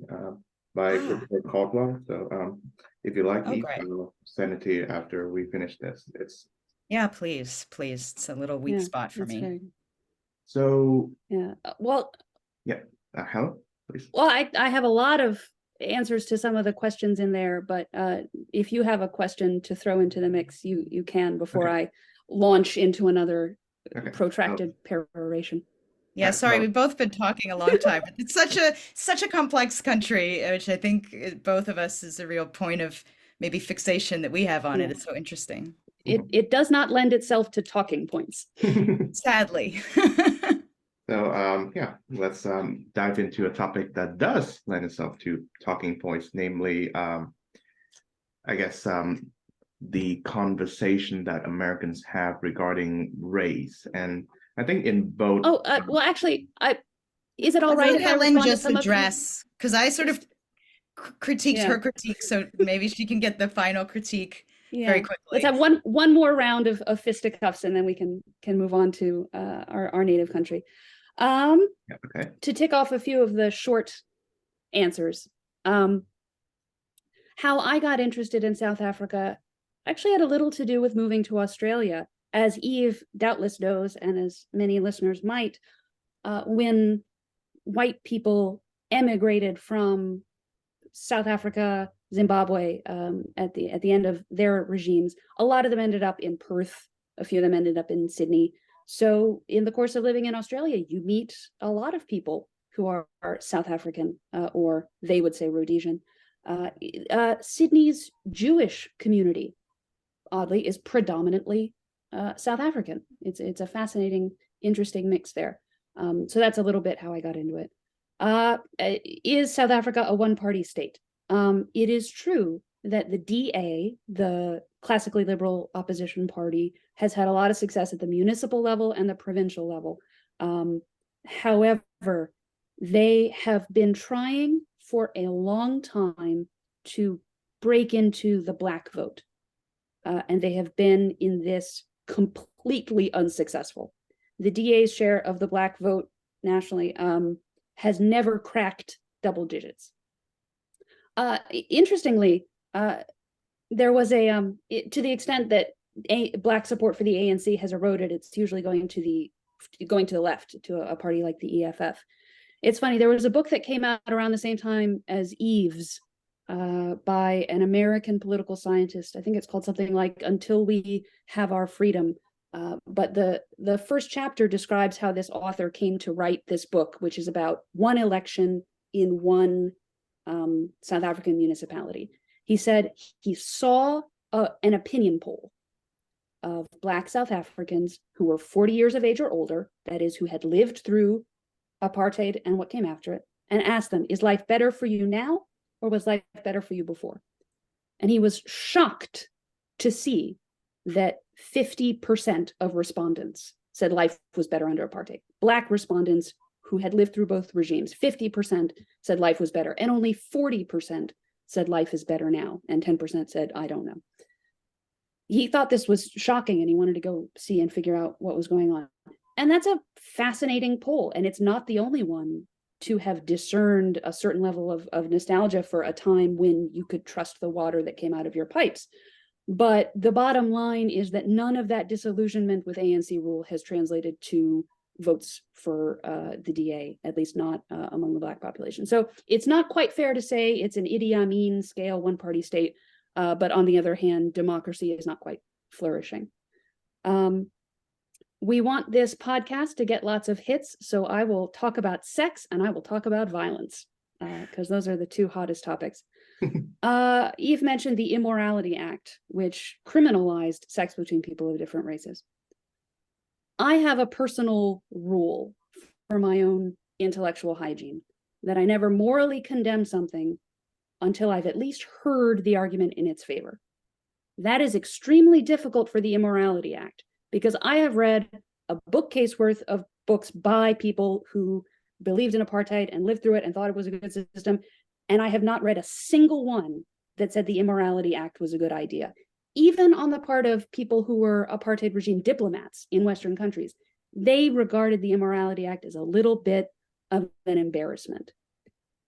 by Christopher Caldwell. So if you like these, I'll send it to you after we finish this. Yeah, please. It's a little weak spot for me. Great. So yeah, Helen, please. Well, I have a lot of answers to some of the questions in there, but if you have a question to throw into the mix, you can before I launch into another protracted peroration. Yeah, sorry, we've both been talking a long time. It's such a complex country, which I think both of us is a real point of maybe fixation that we have on it. It's so interesting. It does not lend itself to talking points. Sadly. So let's dive into a topic that does lend itself to talking points, namely, the conversation that Americans have regarding race. And I think in both. Well, actually, is it all right if Helen just address, because I sort of critiqued her critique, so maybe she can get the final critique very quickly. Let's have one more round of fisticuffs, and then we can move on to our native country. To tick off a few of the short answers, how I got interested in South Africa actually had a little to do with moving to Australia. As Eve doubtless knows, and as many listeners might, when white people emigrated from South Africa, Zimbabwe, at the end of their regimes, a lot of them ended up in Perth A few of them ended up in Sydney. So in the course of living in Australia, you meet a lot of people who are South African, or they would say Rhodesian. Sydney's Jewish community, oddly, is predominantly South African. It's a fascinating, interesting mix there. So that's a little bit how I got into it. Is South Africa a one-party state? It is true that the DA, the classically liberal opposition party, has had a lot of success at the municipal level and the provincial level. However, they have been trying for a long time to break into the Black vote. And they have been in this completely unsuccessful. The DA's share of the Black vote nationally has never cracked double digits. Interestingly, there was a to the extent that Black support for the ANC has eroded, it's usually going to the left, to a party like the EFF. It's funny, there was a book that came out around the same time as Eve's by an American political scientist. I think it's called something like Until We Have Our Freedom. But the first chapter describes how this author came to write this book, which is about one election in one South African municipality. He said he saw an opinion poll of Black South Africans who were 40 years of age or older, that is, who had lived through apartheid and what came after it, and asked them, is life better for you now, or was life better for you before? And he was shocked to see that 50% of respondents said life was better under apartheid. Black respondents who had lived through both regimes, 50% said life was better, and only 40% said life is better now, and 10% said, I don't know. He thought this was shocking, and he wanted to go see and figure out what was going on. And that's a fascinating poll, and it's not the only one to have discerned a certain level of nostalgia for a time when you could trust the water that came out of your pipes. But the bottom line is that none of that disillusionment with ANC rule has translated to votes for the DA, at least not among the Black population. So it's not quite fair to say it's an Idi Amin scale one-party state, but on the other hand, democracy is not quite flourishing. We want this podcast to get lots of hits, so I will talk about sex and I will talk about violence, because those are the two hottest topics. Eve mentioned the Immorality Act, which criminalized sex between people of different races. I have a personal rule for my own intellectual hygiene, that I never morally condemn something until I've at least heard the argument in its favor. That is extremely difficult for the Immorality Act, because I have read a bookcase worth of books by people who believed in apartheid and lived through it and thought it was a good system, and I have not read a single one that said the Immorality Act was a good idea. Even on the part of people who were apartheid regime diplomats in Western countries, they regarded the Immorality Act as a little bit of an embarrassment.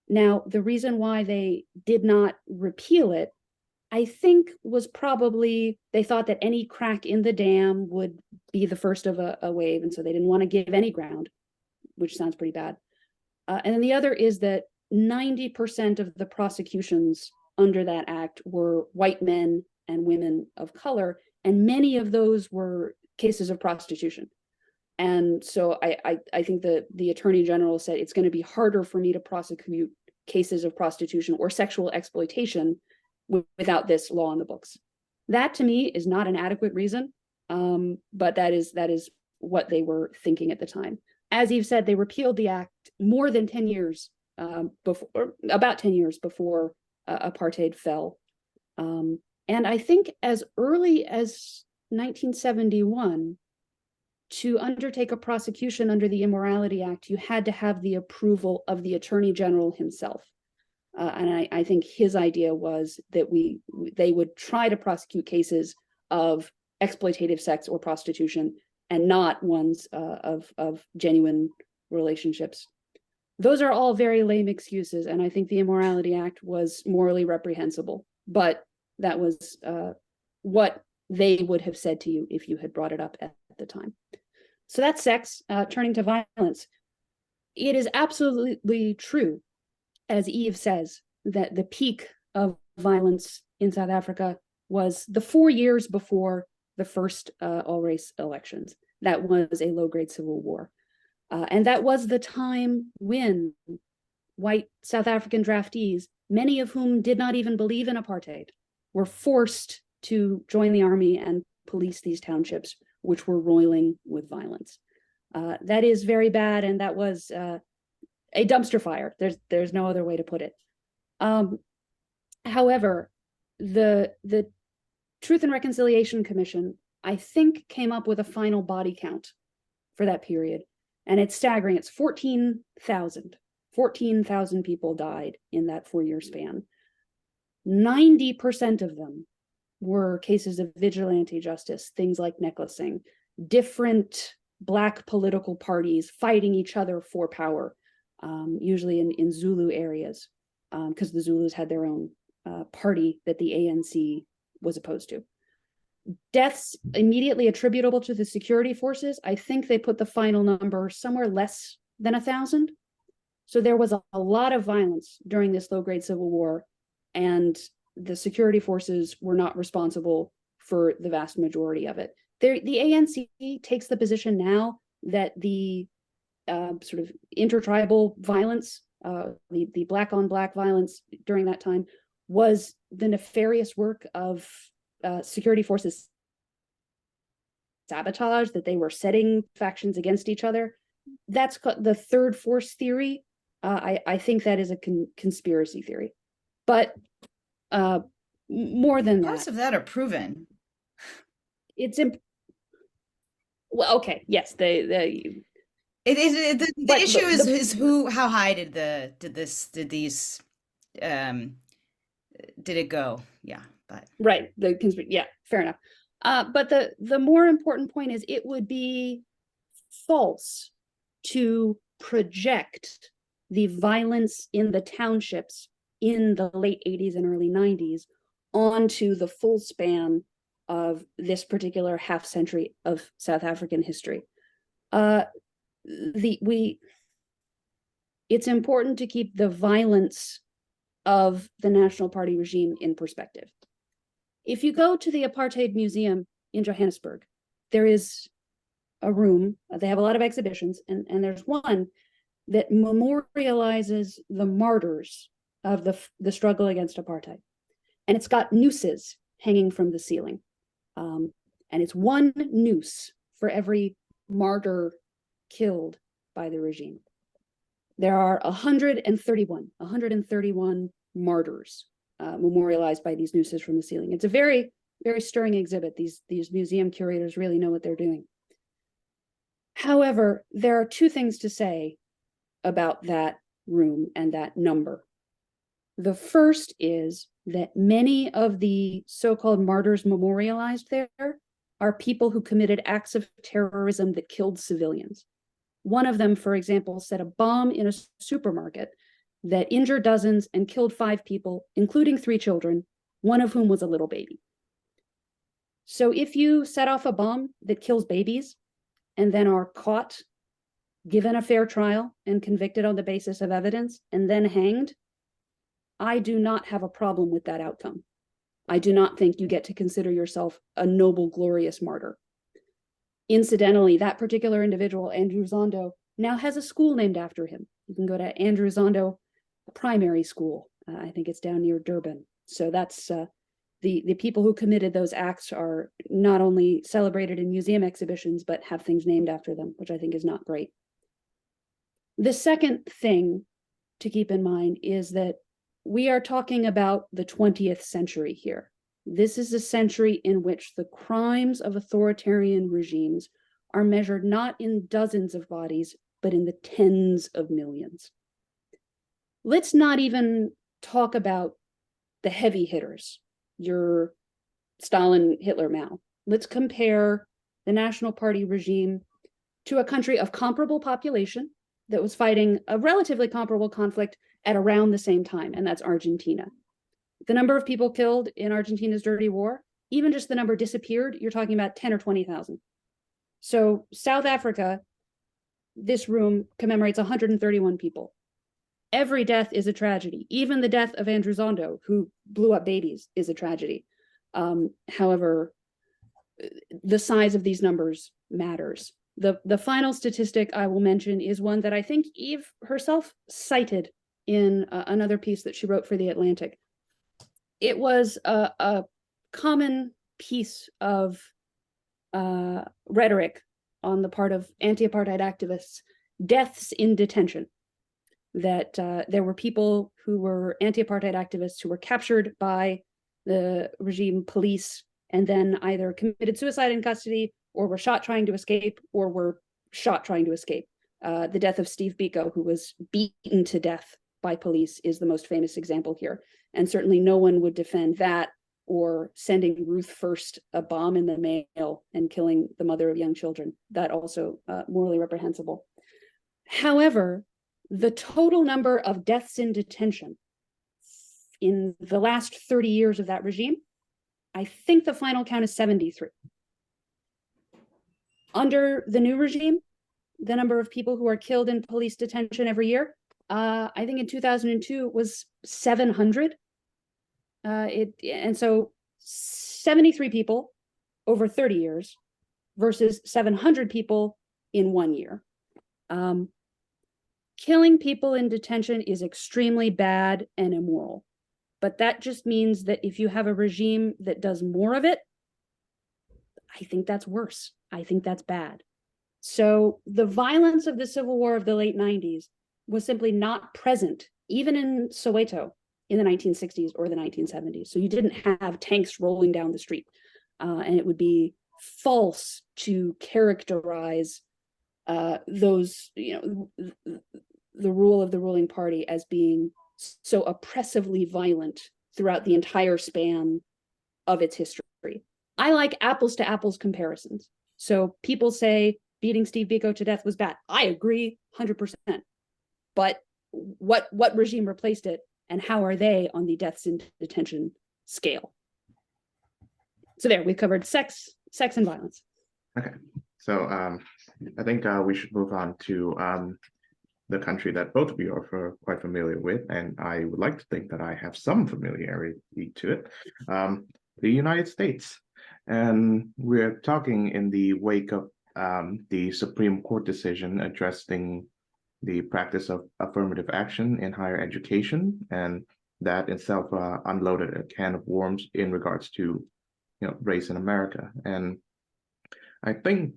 Now, the reason why they did not repeal it, I think, was probably they thought that any crack in the dam would be the first of a wave, and so they didn't want to give any ground, which sounds pretty bad. And then the other is that 90% of the prosecutions under that act were white men and women of color, and many of those were cases of prostitution. And so I think that the Attorney General said it's going to be harder for me to prosecute cases of prostitution or sexual exploitation without this law in the books. That to me is not an adequate reason, but that is what they were thinking at the time. As Eve said, they repealed the act more than 10 years before, about 10 years before apartheid fell. And I think as early as 1971, to undertake a prosecution under the Immorality Act, you had to have the approval of the Attorney General himself. And I think his idea was that they would try to prosecute cases of exploitative sex or prostitution, and not ones of genuine relationships. Those are all very lame excuses, and I think the Immorality Act was morally reprehensible, but that was what they would have said to you if you had brought it up at the time. So that's sex. Turning to violence. It is absolutely true, as Eve says, that the peak of violence in South Africa was the 4 years before the first all race elections. That was a low-grade civil war. And that was the time when white South African draftees, many of whom did not even believe in apartheid, were forced to join the army and police these townships, which were roiling with violence. That is very bad, and that was a dumpster fire. There's no other way to put it. However, the Truth and Reconciliation Commission, I think, came up with a final body count for that period, and it's staggering. It's 14,000. 14,000 people died in that 4-year span. 90% of them were cases of vigilante justice, things like necklacing, different Black political parties fighting each other for power, usually in Zulu areas, because the Zulus had their own party that the ANC was opposed to. Deaths immediately attributable to the security forces, I think they put the final number somewhere less than 1,000. So there was a lot of violence during this low-grade civil war, and the security forces were not responsible for the vast majority of it. The ANC takes the position now that the sort of intertribal violence, the Black-on-Black violence during that time, was the nefarious work of security forces sabotage, that they were setting factions against each other. That's the third force theory. I think that is a conspiracy theory. But more than Parts that, of that are proven. It's well, okay, yes, The but issue is how high did it go? Yeah, but right, yeah, fair enough. But the more important point is it would be false to project the violence in the townships in the late 80s and early 90s onto the full span of this particular half century of South African history. It's important to keep the violence of the National Party regime in perspective. If you go to the Apartheid Museum in Johannesburg, there is a room, they have a lot of exhibitions, and there's one that memorializes the martyrs of the struggle against apartheid. And it's got nooses hanging from the ceiling. And it's one noose for every martyr killed by the regime. There are 131 martyrs memorialized by these nooses from the ceiling. It's a very, very stirring exhibit. These museum curators really know what they're doing. However, there are two things to say about that room and that number. The first is that many of the so-called martyrs memorialized there are people who committed acts of terrorism that killed civilians. One of them, for example, set a bomb in a supermarket that injured dozens and killed 5 people, including 3 children, one of whom was a little baby. So if you set off a bomb that kills babies and then are caught, given a fair trial, and convicted on the basis of evidence, and then hanged, I do not have a problem with that outcome. I do not think you get to consider yourself a noble, glorious martyr. Incidentally, that particular individual, Andrew Zondo, now has a school named after him. You can go to Andrew Zondo Primary School. I think it's down near Durban. So that's the people who committed those acts are not only celebrated in museum exhibitions, but have things named after them, which I think is not great. The second thing to keep in mind is that we are talking about the 20th century here. This is a century in which the crimes of authoritarian regimes are measured not in dozens of bodies, but in the tens of millions. Let's not even talk about the heavy hitters, your Stalin, Hitler, Mao. Let's compare the National Party regime to a country of comparable population that was fighting a relatively comparable conflict at around the same time, and that's Argentina. The number of people killed in Argentina's dirty war, even just the number disappeared, you're talking about 10 or 20,000. So South Africa, this room commemorates 131 people. Every death is a tragedy. Even the death of Andrew Zondo, who blew up babies, is a tragedy. However, the size of these numbers matters. The final statistic I will mention is one that I think Eve herself cited in another piece that she wrote for The Atlantic. It was a common piece of rhetoric on the part of anti-apartheid activists, deaths in detention, that there were people who were anti-apartheid activists who were captured by the regime police and then either committed suicide in custody or were shot trying to escape or were shot trying to escape. The death of Steve Biko, who was beaten to death by police, is the most famous example here. And certainly no one would defend that or sending Ruth First a bomb in the mail and killing the mother of young children. That also morally reprehensible. However, the total number of deaths in detention in the last 30 years of that regime, I think the final count is 73. Under the new regime, the number of people who are killed in police detention every year, I think in 2002 was 700. And so 73 people over 30 years versus 700 people in 1 year. Killing people in detention is extremely bad and immoral. But that just means that if you have a regime that does more of it, I think that's worse. I think that's bad. So the violence of the civil war of the late 90s was simply not present, even in Soweto in the 1960s or the 1970s. So you didn't have tanks rolling down the street. And it would be false to characterize those, the rule of the ruling party as being so oppressively violent throughout the entire span of its history. I like apples to apples comparisons. So people say beating Steve Biko to death was bad. I agree 100%. But what regime replaced it, and how are they on the deaths in detention scale? So there, we've covered sex and violence. Okay, so I think we should move on to the country that both of you are quite familiar with, and I would like to think that I have some familiarity to it, the United States. And we're talking in the wake of the Supreme Court decision addressing the practice of affirmative action in higher education, and that itself unloaded a can of worms in regards to race in America. And I think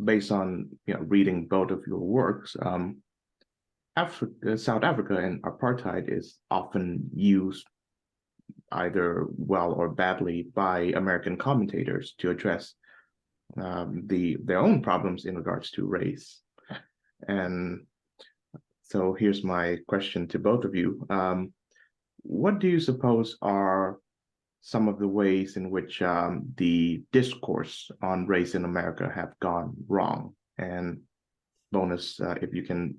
based on reading both of your works, South Africa and apartheid is often used either well or badly by American commentators to address their own problems in regards to race. And so here's my question to both of you. What do you suppose are some of the ways in which the discourse on race in America have gone wrong? And bonus, if you can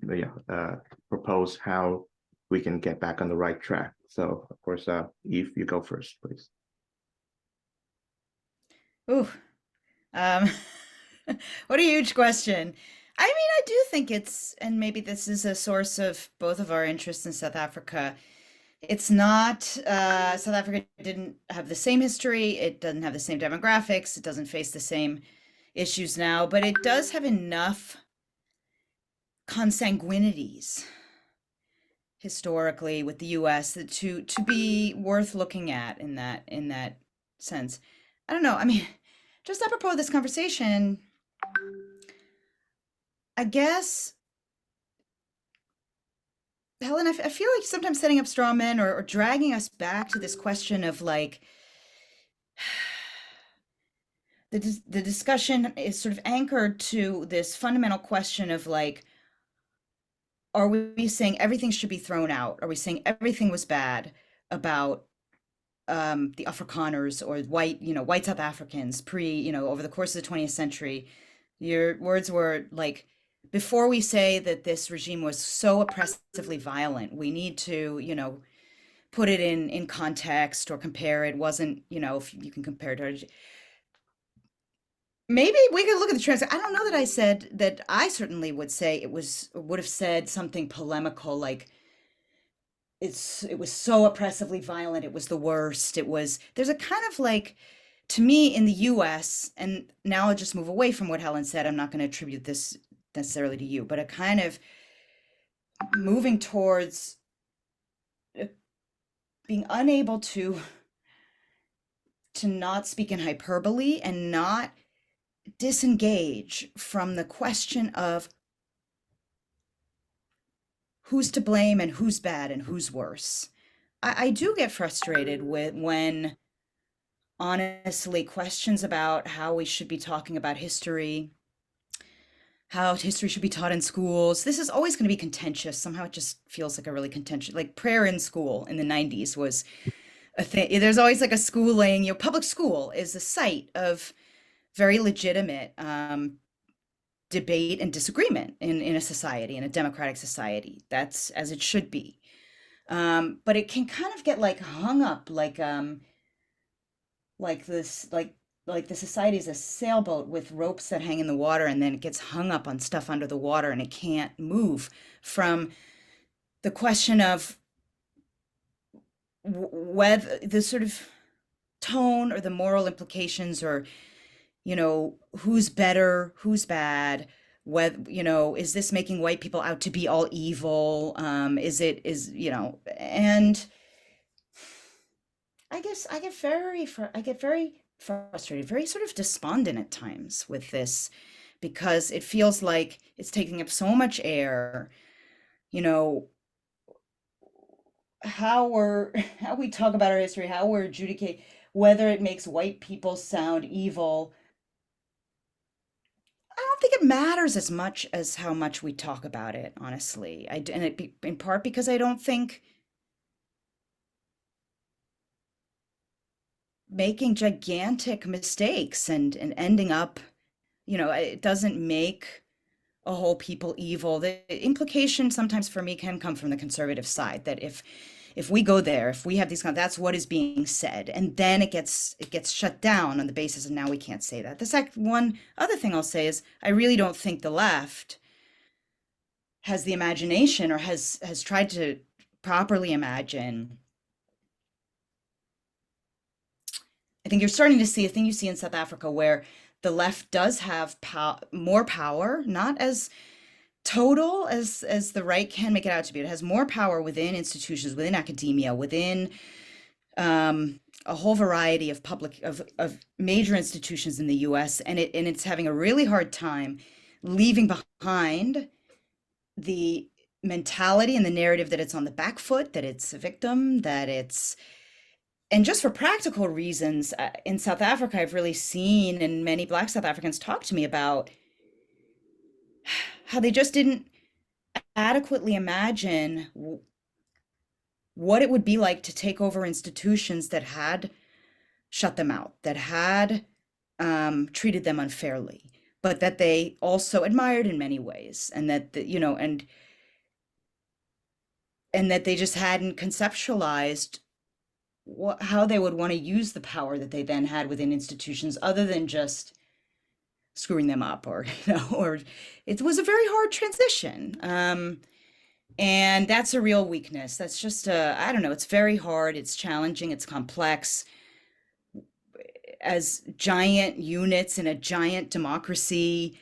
propose how we can get back on the right track. So, of course, Eve, you go first, please. Ooh, what a huge question. I mean, I do think and maybe this is a source of both of our interests in South Africa. It's not, South Africa didn't have the same history, it doesn't have the same demographics, it doesn't face the same issues now, but it does have enough consanguinities historically with the US to be worth looking at in that sense. I don't know. I mean, just apropos of this conversation, I guess, Helen, I feel like sometimes setting up straw men or dragging us back to this question of like the discussion is sort of anchored to this fundamental question of like, are we saying everything should be thrown out? Are we saying everything was bad about the Afrikaners or white South Africans over the course of the 20th century? Your words were like, before we say that this regime was so oppressively violent, we need to, put it in context or compare. It wasn't, if you can compare it to, maybe we could look at the transcript. I don't know that I said that. I certainly would say would have said something polemical like it was so oppressively violent. It was the worst. There's a kind of like to me in the US, and now I'll just move away from what Helen said. I'm not going to attribute this necessarily to you, but a kind of moving towards being unable to not speak in hyperbole and not disengage from the question of who's to blame and who's bad and who's worse. I do get frustrated with when honestly questions about how we should be talking about history, how history should be taught in schools. This is always going to be contentious. Somehow it just feels like a really contentious, like prayer in school in the 90s was a thing. There's always like a schooling, public school is a site of very legitimate debate and disagreement in a society, in a democratic society. That's as it should be. But it can kind of get like hung up like this, like the society is a sailboat with ropes that hang in the water, and then it gets hung up on stuff under the water and it can't move from the question of whether the sort of tone or the moral implications, or who's better, who's bad, whether is this making white people out to be all evil, and I guess I get very frustrated, very sort of despondent at times with this, because it feels like it's taking up so much air. How we talk about our history, how we're adjudicate whether it makes white people sound evil. I don't think it matters as much as how much we talk about it, honestly. In part because I don't think making gigantic mistakes and ending up, it doesn't make a whole people evil. The implication sometimes for me can come from the conservative side that if we go there, if we have these that's what is being said, and then it gets shut down on the basis of now we can't say that. One other thing I'll say is I really don't think the left has the imagination or has tried to properly imagine. I think you're starting to see a thing you see in South Africa where the left does have more power, not as total as the right can make it out to be. It has more power within institutions, within academia, within a whole variety of of major institutions in the US, and it's having a really hard time leaving behind the mentality and the narrative that it's on the back foot, that it's a victim, that it's. And just for practical reasons, in South Africa, I've really seen, and many Black South Africans talk to me about how they just didn't adequately imagine what it would be like to take over institutions that had shut them out, that had treated them unfairly, but that they also admired in many ways, and that and that they just hadn't conceptualized how they would want to use the power that they then had within institutions, other than just screwing them up, or or it was a very hard transition, and that's a real weakness. That's just I don't know. It's very hard. It's challenging. It's complex. As giant units in a giant democracy,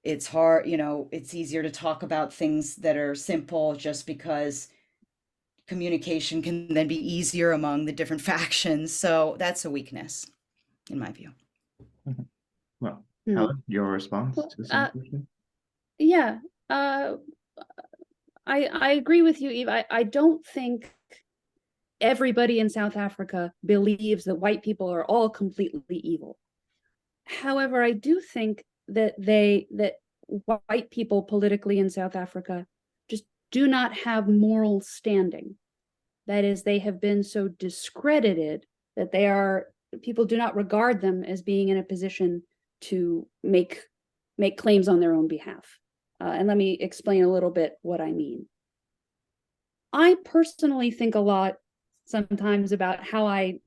it's hard. It's easier to talk about things that are simple, just because communication can then be easier among the different factions. So that's a weakness, in my view. Well, Helen, your response to this question? Yeah, I agree with you, Eve. I don't think everybody in South Africa believes that white people are all completely evil. However, I do think that white people politically in South Africa just do not have moral standing. That is, they have been so discredited that people do not regard them as being in a position to make claims on their own behalf. And let me explain a little bit what I mean. I personally think a lot sometimes about how I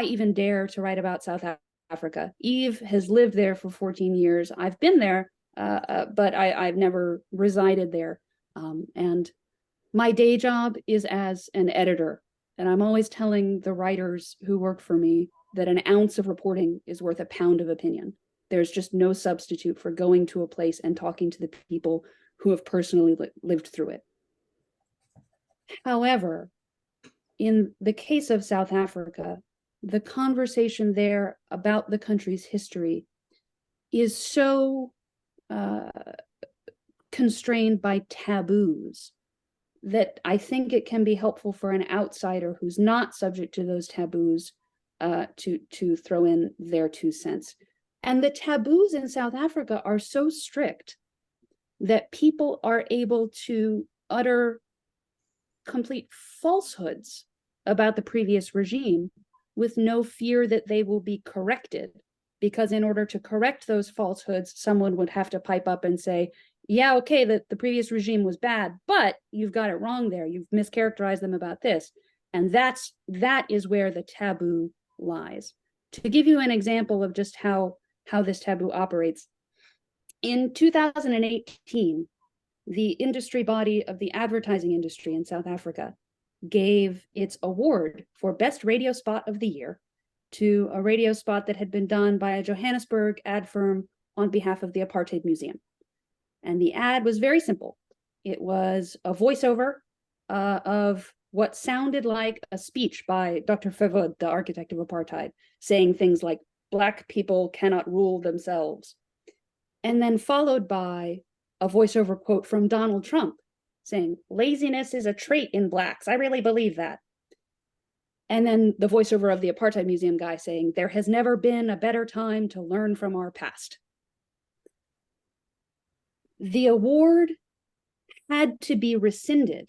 even dare to write about South Africa. Eve has lived there for 14 years. I've been there, but I've never resided there. And my day job is as an editor, and I'm always telling the writers who work for me that an ounce of reporting is worth a pound of opinion. There's just no substitute for going to a place and talking to the people who have personally lived through it. However, in the case of South Africa, the conversation there about the country's history is so constrained by taboos that I think it can be helpful for an outsider who's not subject to those taboos to throw in their 2 cents. And the taboos in South Africa are so strict that people are able to utter complete falsehoods about the previous regime with no fear that they will be corrected. Because in order to correct those falsehoods, someone would have to pipe up and say, yeah, okay, the previous regime was bad, but you've got it wrong there. You've mischaracterized them about this. And that is where the taboo lies. To give you an example of just how this taboo operates, in 2018, the industry body of the advertising industry in South Africa gave its award for Best Radio Spot of the Year to a radio spot that had been done by a Johannesburg ad firm on behalf of the Apartheid Museum. And the ad was very simple. It was a voiceover of what sounded like a speech by Dr. Verwoerd, the architect of apartheid, saying things like, Black people cannot rule themselves. And then followed by a voiceover quote from Donald Trump saying, laziness is a trait in Blacks. I really believe that. And then the voiceover of the Apartheid Museum guy saying, there has never been a better time to learn from our past. The award had to be rescinded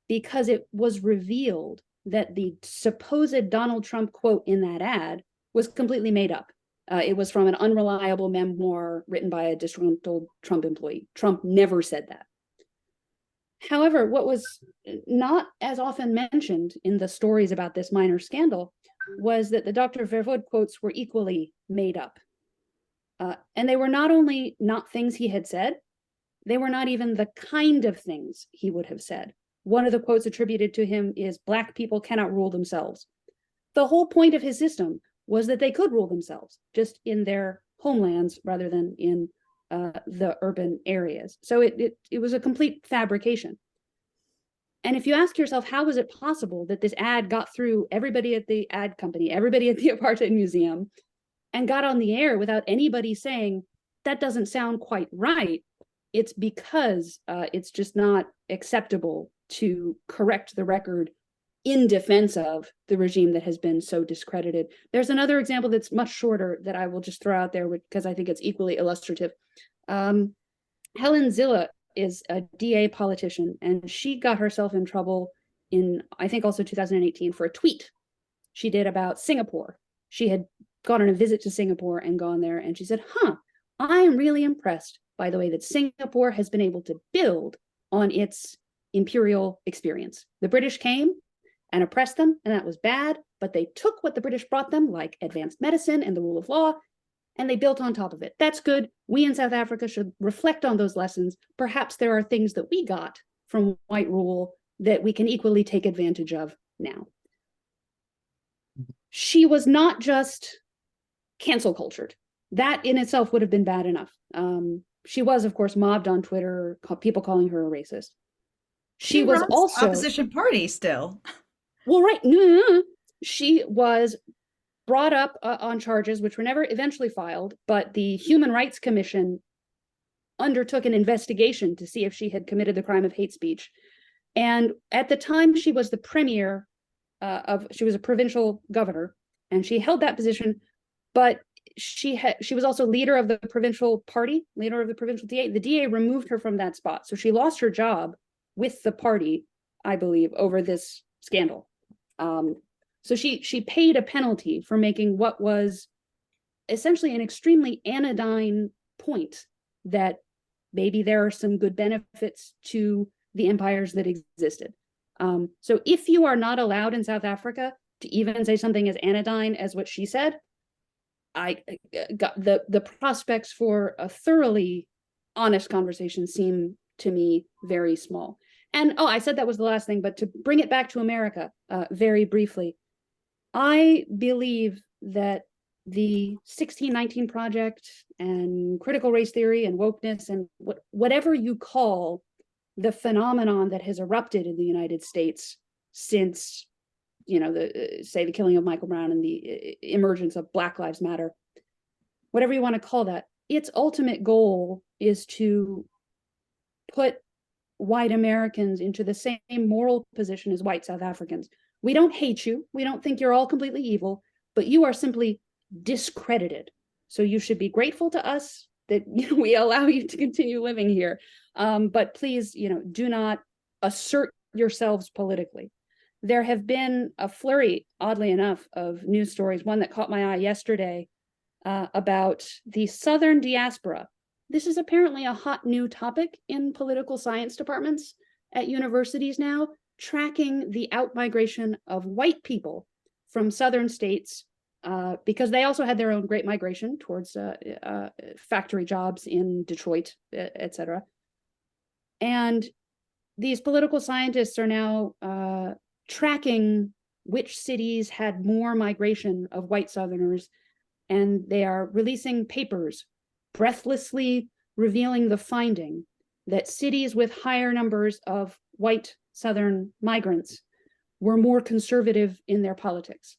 because it was revealed that the supposed Donald Trump quote in that ad was completely made up. It was from an unreliable memoir written by a disgruntled Trump employee. Trump never said that. However, what was not as often mentioned in the stories about this minor scandal was that the Dr. Verwoerd quotes were equally made up. And they were not only not things he had said, they were not even the kind of things he would have said. One of the quotes attributed to him is, Black people cannot rule themselves. The whole point of his system was that they could rule themselves, just in their homelands rather than in the urban areas. So it was a complete fabrication. And if you ask yourself, how was it possible that this ad got through everybody at the ad company, everybody at the Apartheid Museum, and got on the air without anybody saying, that doesn't sound quite right? It's because it's just not acceptable to correct the record in defense of the regime that has been so discredited. There's another example that's much shorter that I will just throw out there because I think it's equally illustrative. Helen Zille is a DA politician, and she got herself in trouble in, I think, also 2018 for a tweet she did about Singapore. She had gone on a visit to Singapore and gone there, and she said, I am really impressed by the way that Singapore has been able to build on its imperial experience. The British came and oppressed them, and that was bad, but they took what the British brought them, like advanced medicine and the rule of law, and they built on top of it. That's good. We in South Africa should reflect on those lessons. Perhaps there are things that we got from white rule that we can equally take advantage of now. She was not just cancel cultured. That in itself would have been bad enough. She was, of course, mobbed on Twitter, people calling her a racist. She was runs also opposition party still. Well, right. No. She was brought up on charges which were never eventually filed, but the Human Rights Commission undertook an investigation to see if she had committed the crime of hate speech. And at the time, she was the premier she was a provincial governor, and she held that position, but she was also leader of the provincial party, leader of the provincial DA. The DA removed her from that spot. So she lost her job with the party, I believe, over this scandal. So she paid a penalty for making what was essentially an extremely anodyne point that maybe there are some good benefits to the empires that existed. So if you are not allowed in South Africa to even say something as anodyne as what she said, I got the prospects for a thoroughly honest conversation seem to me very small. And I said that was the last thing, but to bring it back to America very briefly, I believe that the 1619 Project and critical race theory and wokeness and whatever you call the phenomenon that has erupted in the United States since, the killing of Michael Brown and the emergence of Black Lives Matter, whatever you want to call that, its ultimate goal is to put white Americans into the same moral position as white South Africans. We don't hate you. We don't think you're all completely evil, but you are simply discredited. So you should be grateful to us that we allow you to continue living here. But please, do not assert yourselves politically. There have been a flurry, oddly enough, of news stories. One that caught my eye yesterday about the Southern diaspora. This is apparently a hot new topic in political science departments at universities now, tracking the outmigration of white people from Southern states, because they also had their own great migration towards factory jobs in Detroit, etc. And these political scientists are now tracking which cities had more migration of white Southerners, and they are releasing papers breathlessly revealing the finding that cities with higher numbers of white Southern migrants were more conservative in their politics.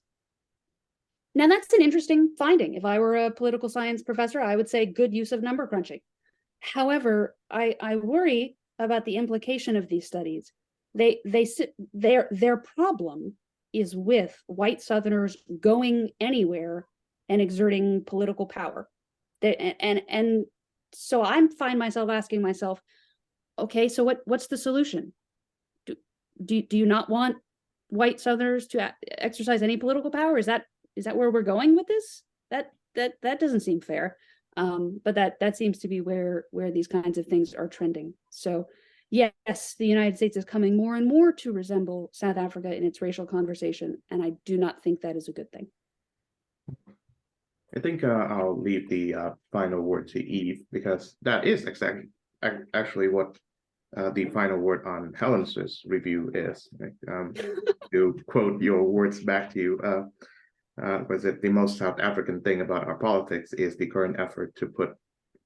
Now, that's an interesting finding. If I were a political science professor, I would say good use of number crunching. However, I worry about the implication of these studies. Their problem is with white Southerners going anywhere and exerting political power. And so I find myself asking myself, okay, so what's the solution? Do you not want white Southerners to exercise any political power? Is that where we're going with this? That doesn't seem fair. But that seems to be where these kinds of things are trending. So yes, the United States is coming more and more to resemble South Africa in its racial conversation, and I do not think that is a good thing. I think I'll leave the final word to Eve, because that is actually what the final word on Helen's review is. To quote your words back to you, was it the most South African thing about our politics is the current effort to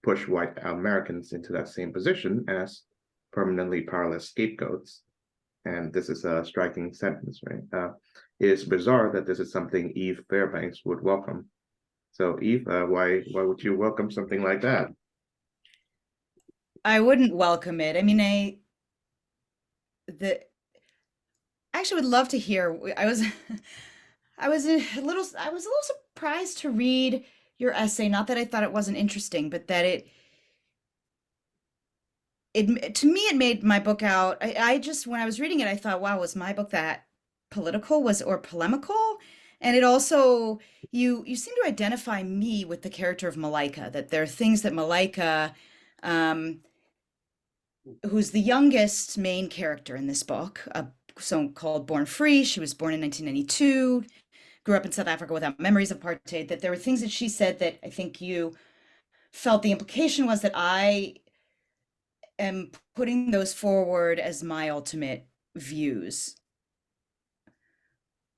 push white Americans into that same position as permanently powerless scapegoats. And this is a striking sentence, right? It is bizarre that this is something Eve Fairbanks would welcome. So Eve, why would you welcome something like that? I wouldn't welcome it. I mean, I actually would love to hear. I was a little surprised to read your essay. Not that I thought it wasn't interesting, but that it to me it made my book out. I just, when I was reading it, I thought, wow, was my book that political or polemical? And it also, you seem to identify me with the character of Malika, that there are things that Malika, who's the youngest main character in this book, a so-called Born Free. She was born in 1992, grew up in South Africa without memories of apartheid, that there were things that she said that I think you felt the implication was that I am putting those forward as my ultimate views.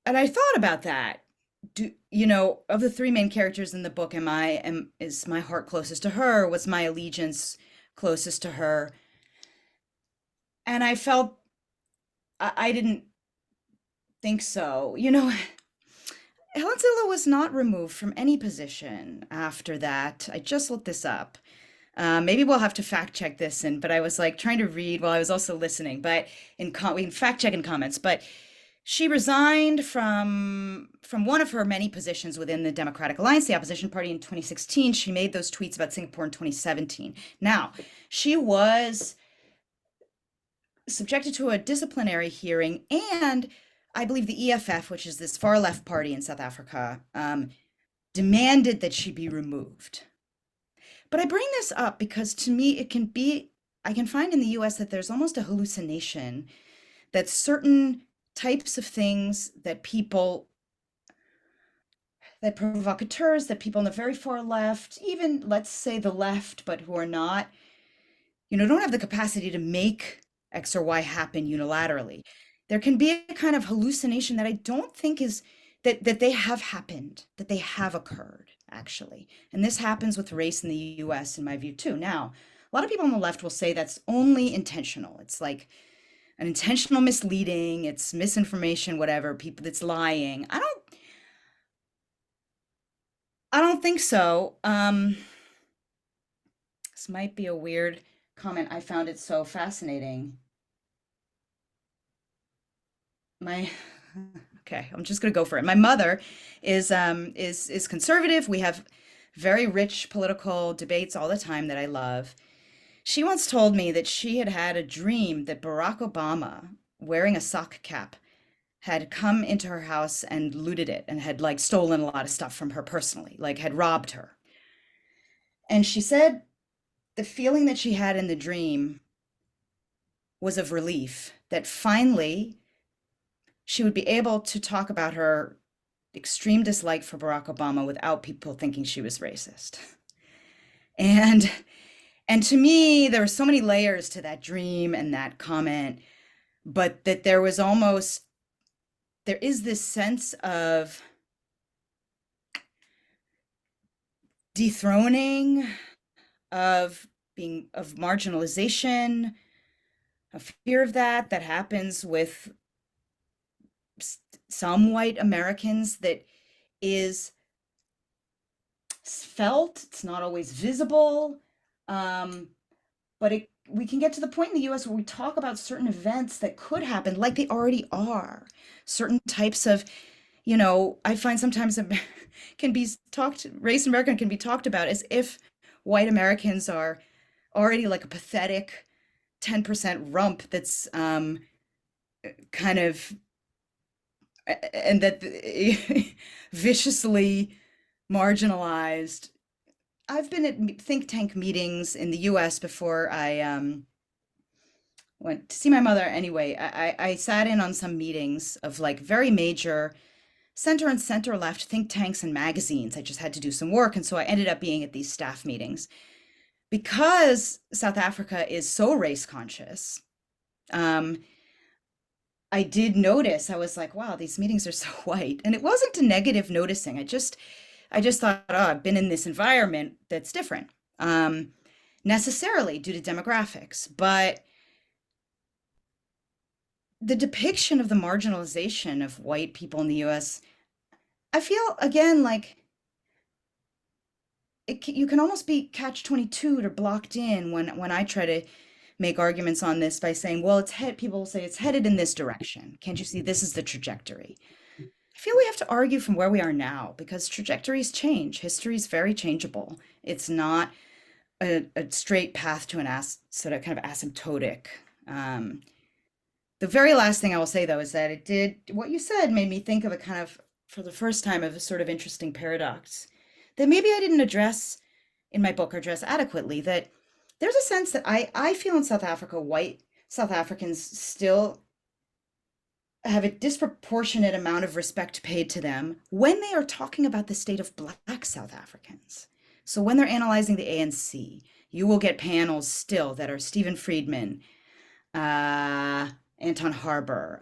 And I thought about that. Of the three main characters in the book, is my heart closest to her? Was my allegiance closest to her? And I felt I didn't think so. Helen Zillow was not removed from any position after that. I just looked this up. Maybe we'll have to fact check this, but I was like trying to read while I was also listening. But we can fact check in comments. But she resigned from one of her many positions within the Democratic Alliance, the opposition party, in 2016. She made those tweets about Singapore in 2017. Now, she was subjected to a disciplinary hearing, and I believe the EFF, which is this far left party in South Africa, demanded that she be removed. But I bring this up because to me, I can find in the US that there's almost a hallucination that certain types of things that provocateurs, that people on the very far left, even let's say the left, but who are not, don't have the capacity to make X or Y happen unilaterally. There can be a kind of hallucination that I don't think is that they have happened, that they have occurred, actually. And this happens with race in the US, in my view, too. Now, a lot of people on the left will say that's only intentional. It's like an intentional misleading, it's misinformation, whatever, people that's lying. I don't think so. This might be a weird comment. I found it so fascinating. My okay, I'm just gonna go for it. My mother is conservative. We have very rich political debates all the time that I love. She once told me that she had had a dream that Barack Obama, wearing a sock cap, had come into her house and looted it and had like stolen a lot of stuff from her personally, like had robbed her. And she said the feeling that she had in the dream was of relief that finally she would be able to talk about her extreme dislike for Barack Obama without people thinking she was racist. And and to me, there were so many layers to that dream and that comment, but that there is this sense of dethroning, of marginalization, a fear of that happens with some white Americans that is felt. It's not always visible, but we can get to the point in the US where we talk about certain events that could happen like they already are. Certain types of, I find sometimes can be race American can be talked about as if white Americans are already like a pathetic 10% rump that's kind of, and that viciously marginalized. I've been at think tank meetings in the US before I went to see my mother anyway. I sat in on some meetings of like very major center and center left think tanks and magazines. I just had to do some work. And so I ended up being at these staff meetings. Because South Africa is so race conscious, I did notice, I was like, wow, these meetings are so white. And it wasn't a negative noticing. I just thought, oh, I've been in this environment that's different, necessarily due to demographics. But the depiction of the marginalization of white people in the US, I feel again like you can almost be catch-22 or blocked in when I try to make arguments on this by saying, well, people say it's headed in this direction. Can't you see this is the trajectory? I feel we have to argue from where we are now because trajectories change. History is very changeable. It's not a straight path to an sort of kind of asymptotic. The very last thing I will say though is that what you said made me think of a kind of, for the first time, of a sort of interesting paradox that maybe I didn't address in my book or address adequately, that there's a sense that I feel in South Africa, white South Africans still have a disproportionate amount of respect paid to them when they are talking about the state of Black South Africans. So when they're analyzing the ANC, you will get panels still that are Stephen Friedman, Anton Harbour,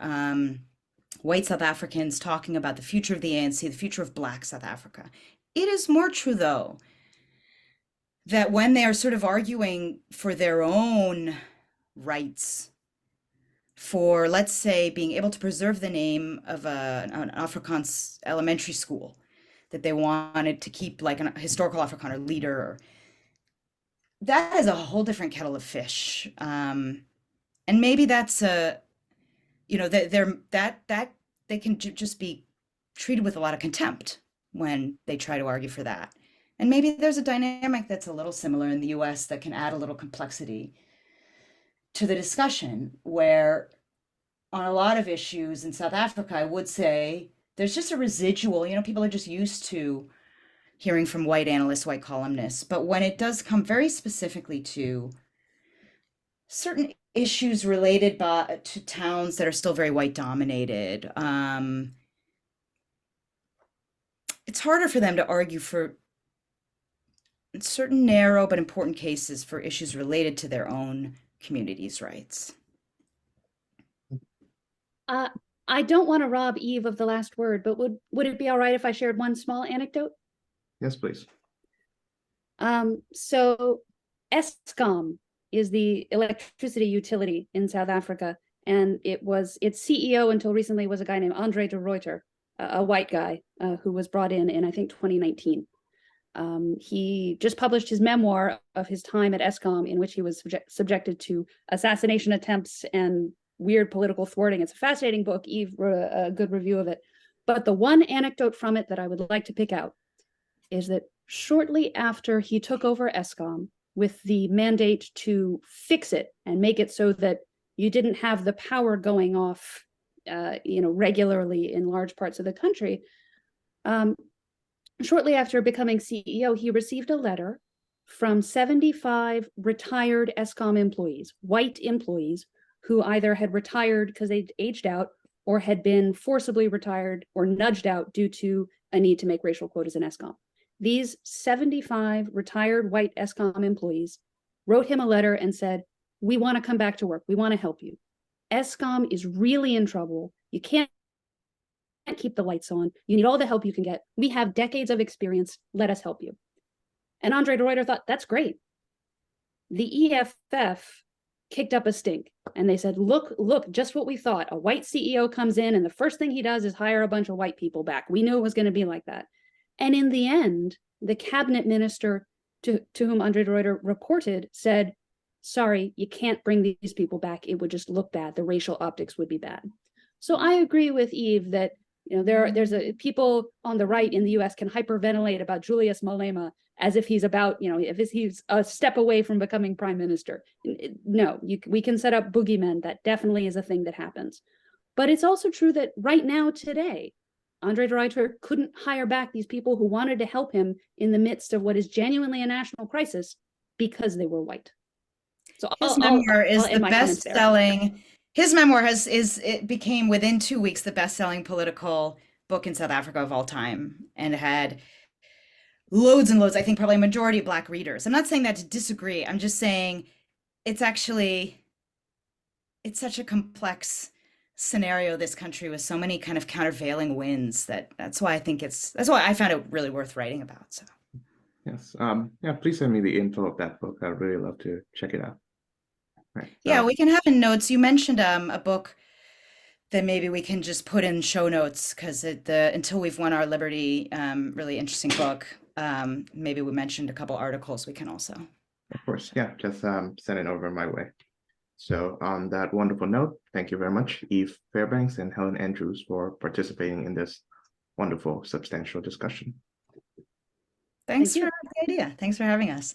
white South Africans talking about the future of the ANC, the future of Black South Africa. It is more true, though, that when they are sort of arguing for their own rights, for, let's say, being able to preserve the name of an Afrikaans elementary school that they wanted to keep like a historical Afrikaner leader, that is a whole different kettle of fish. And maybe that's that they can just be treated with a lot of contempt when they try to argue for that. And maybe there's a dynamic that's a little similar in the US that can add a little complexity to the discussion, where on a lot of issues in South Africa, I would say there's just a residual, people are just used to hearing from white analysts, white columnists. But when it does come very specifically to certain issues related to towns that are still very white dominated, it's harder for them to argue for certain narrow but important cases for issues related to their own community's rights. I don't want to rob Eve of the last word, but would it be all right if I shared one small anecdote? Yes, please. So Eskom is the electricity utility in South Africa, and its CEO until recently was a guy named Andre de Ruyter, a white guy who was brought in I think 2019. He just published his memoir of his time at Eskom, in which he was subjected to assassination attempts and weird political thwarting. It's a fascinating book. Eve wrote a good review of it. But the one anecdote from it that I would like to pick out is that shortly after he took over Eskom with the mandate to fix it and make it so that you didn't have the power going off, regularly in large parts of the country, shortly after becoming CEO, he received a letter from 75 retired Eskom employees, white employees, who either had retired because they'd aged out or had been forcibly retired or nudged out due to a need to make racial quotas in Eskom. These 75 retired white Eskom employees wrote him a letter and said, "We want to come back to work. We want to help you. Eskom is really in trouble. You can't keep the lights on. You need all the help you can get. We have decades of experience. Let us help you." And Andre de Ruyter thought, that's great. The EFF kicked up a stink and they said, look, just what we thought. A white CEO comes in and the first thing he does is hire a bunch of white people back. We knew it was going to be like that. And in the end, the cabinet minister to whom Andre de Ruyter reported said, sorry, you can't bring these people back. It would just look bad. The racial optics would be bad. So I agree with Eve that there's people on the right in the US can hyperventilate about Julius Malema as if he's about, if he's a step away from becoming prime minister. No, we can set up boogeymen. That definitely is a thing that happens. But it's also true that right now, today, Andre de Ruyter couldn't hire back these people who wanted to help him in the midst of what is genuinely a national crisis because they were white. So his memoir is the best-selling. His memoir it became within 2 weeks the best-selling political book in South Africa of all time, and it had loads and loads, I think probably a majority of Black readers. I'm not saying that to disagree. I'm just saying it's such a complex scenario, this country, with so many kind of countervailing winds, that's why I found it really worth writing about. So yes, please send me the info of that book. I'd really love to check it out. Right, so. Yeah, we can have in notes. You mentioned a book that maybe we can just put in show notes, because Until We've Won Our Liberty, really interesting book. Maybe we mentioned a couple articles we can also. Of course, yeah, just send it over my way. So on that wonderful note, thank you very much, Eve Fairbanks and Helen Andrews, for participating in this wonderful, substantial discussion. Thanks for the idea. Thanks for having us.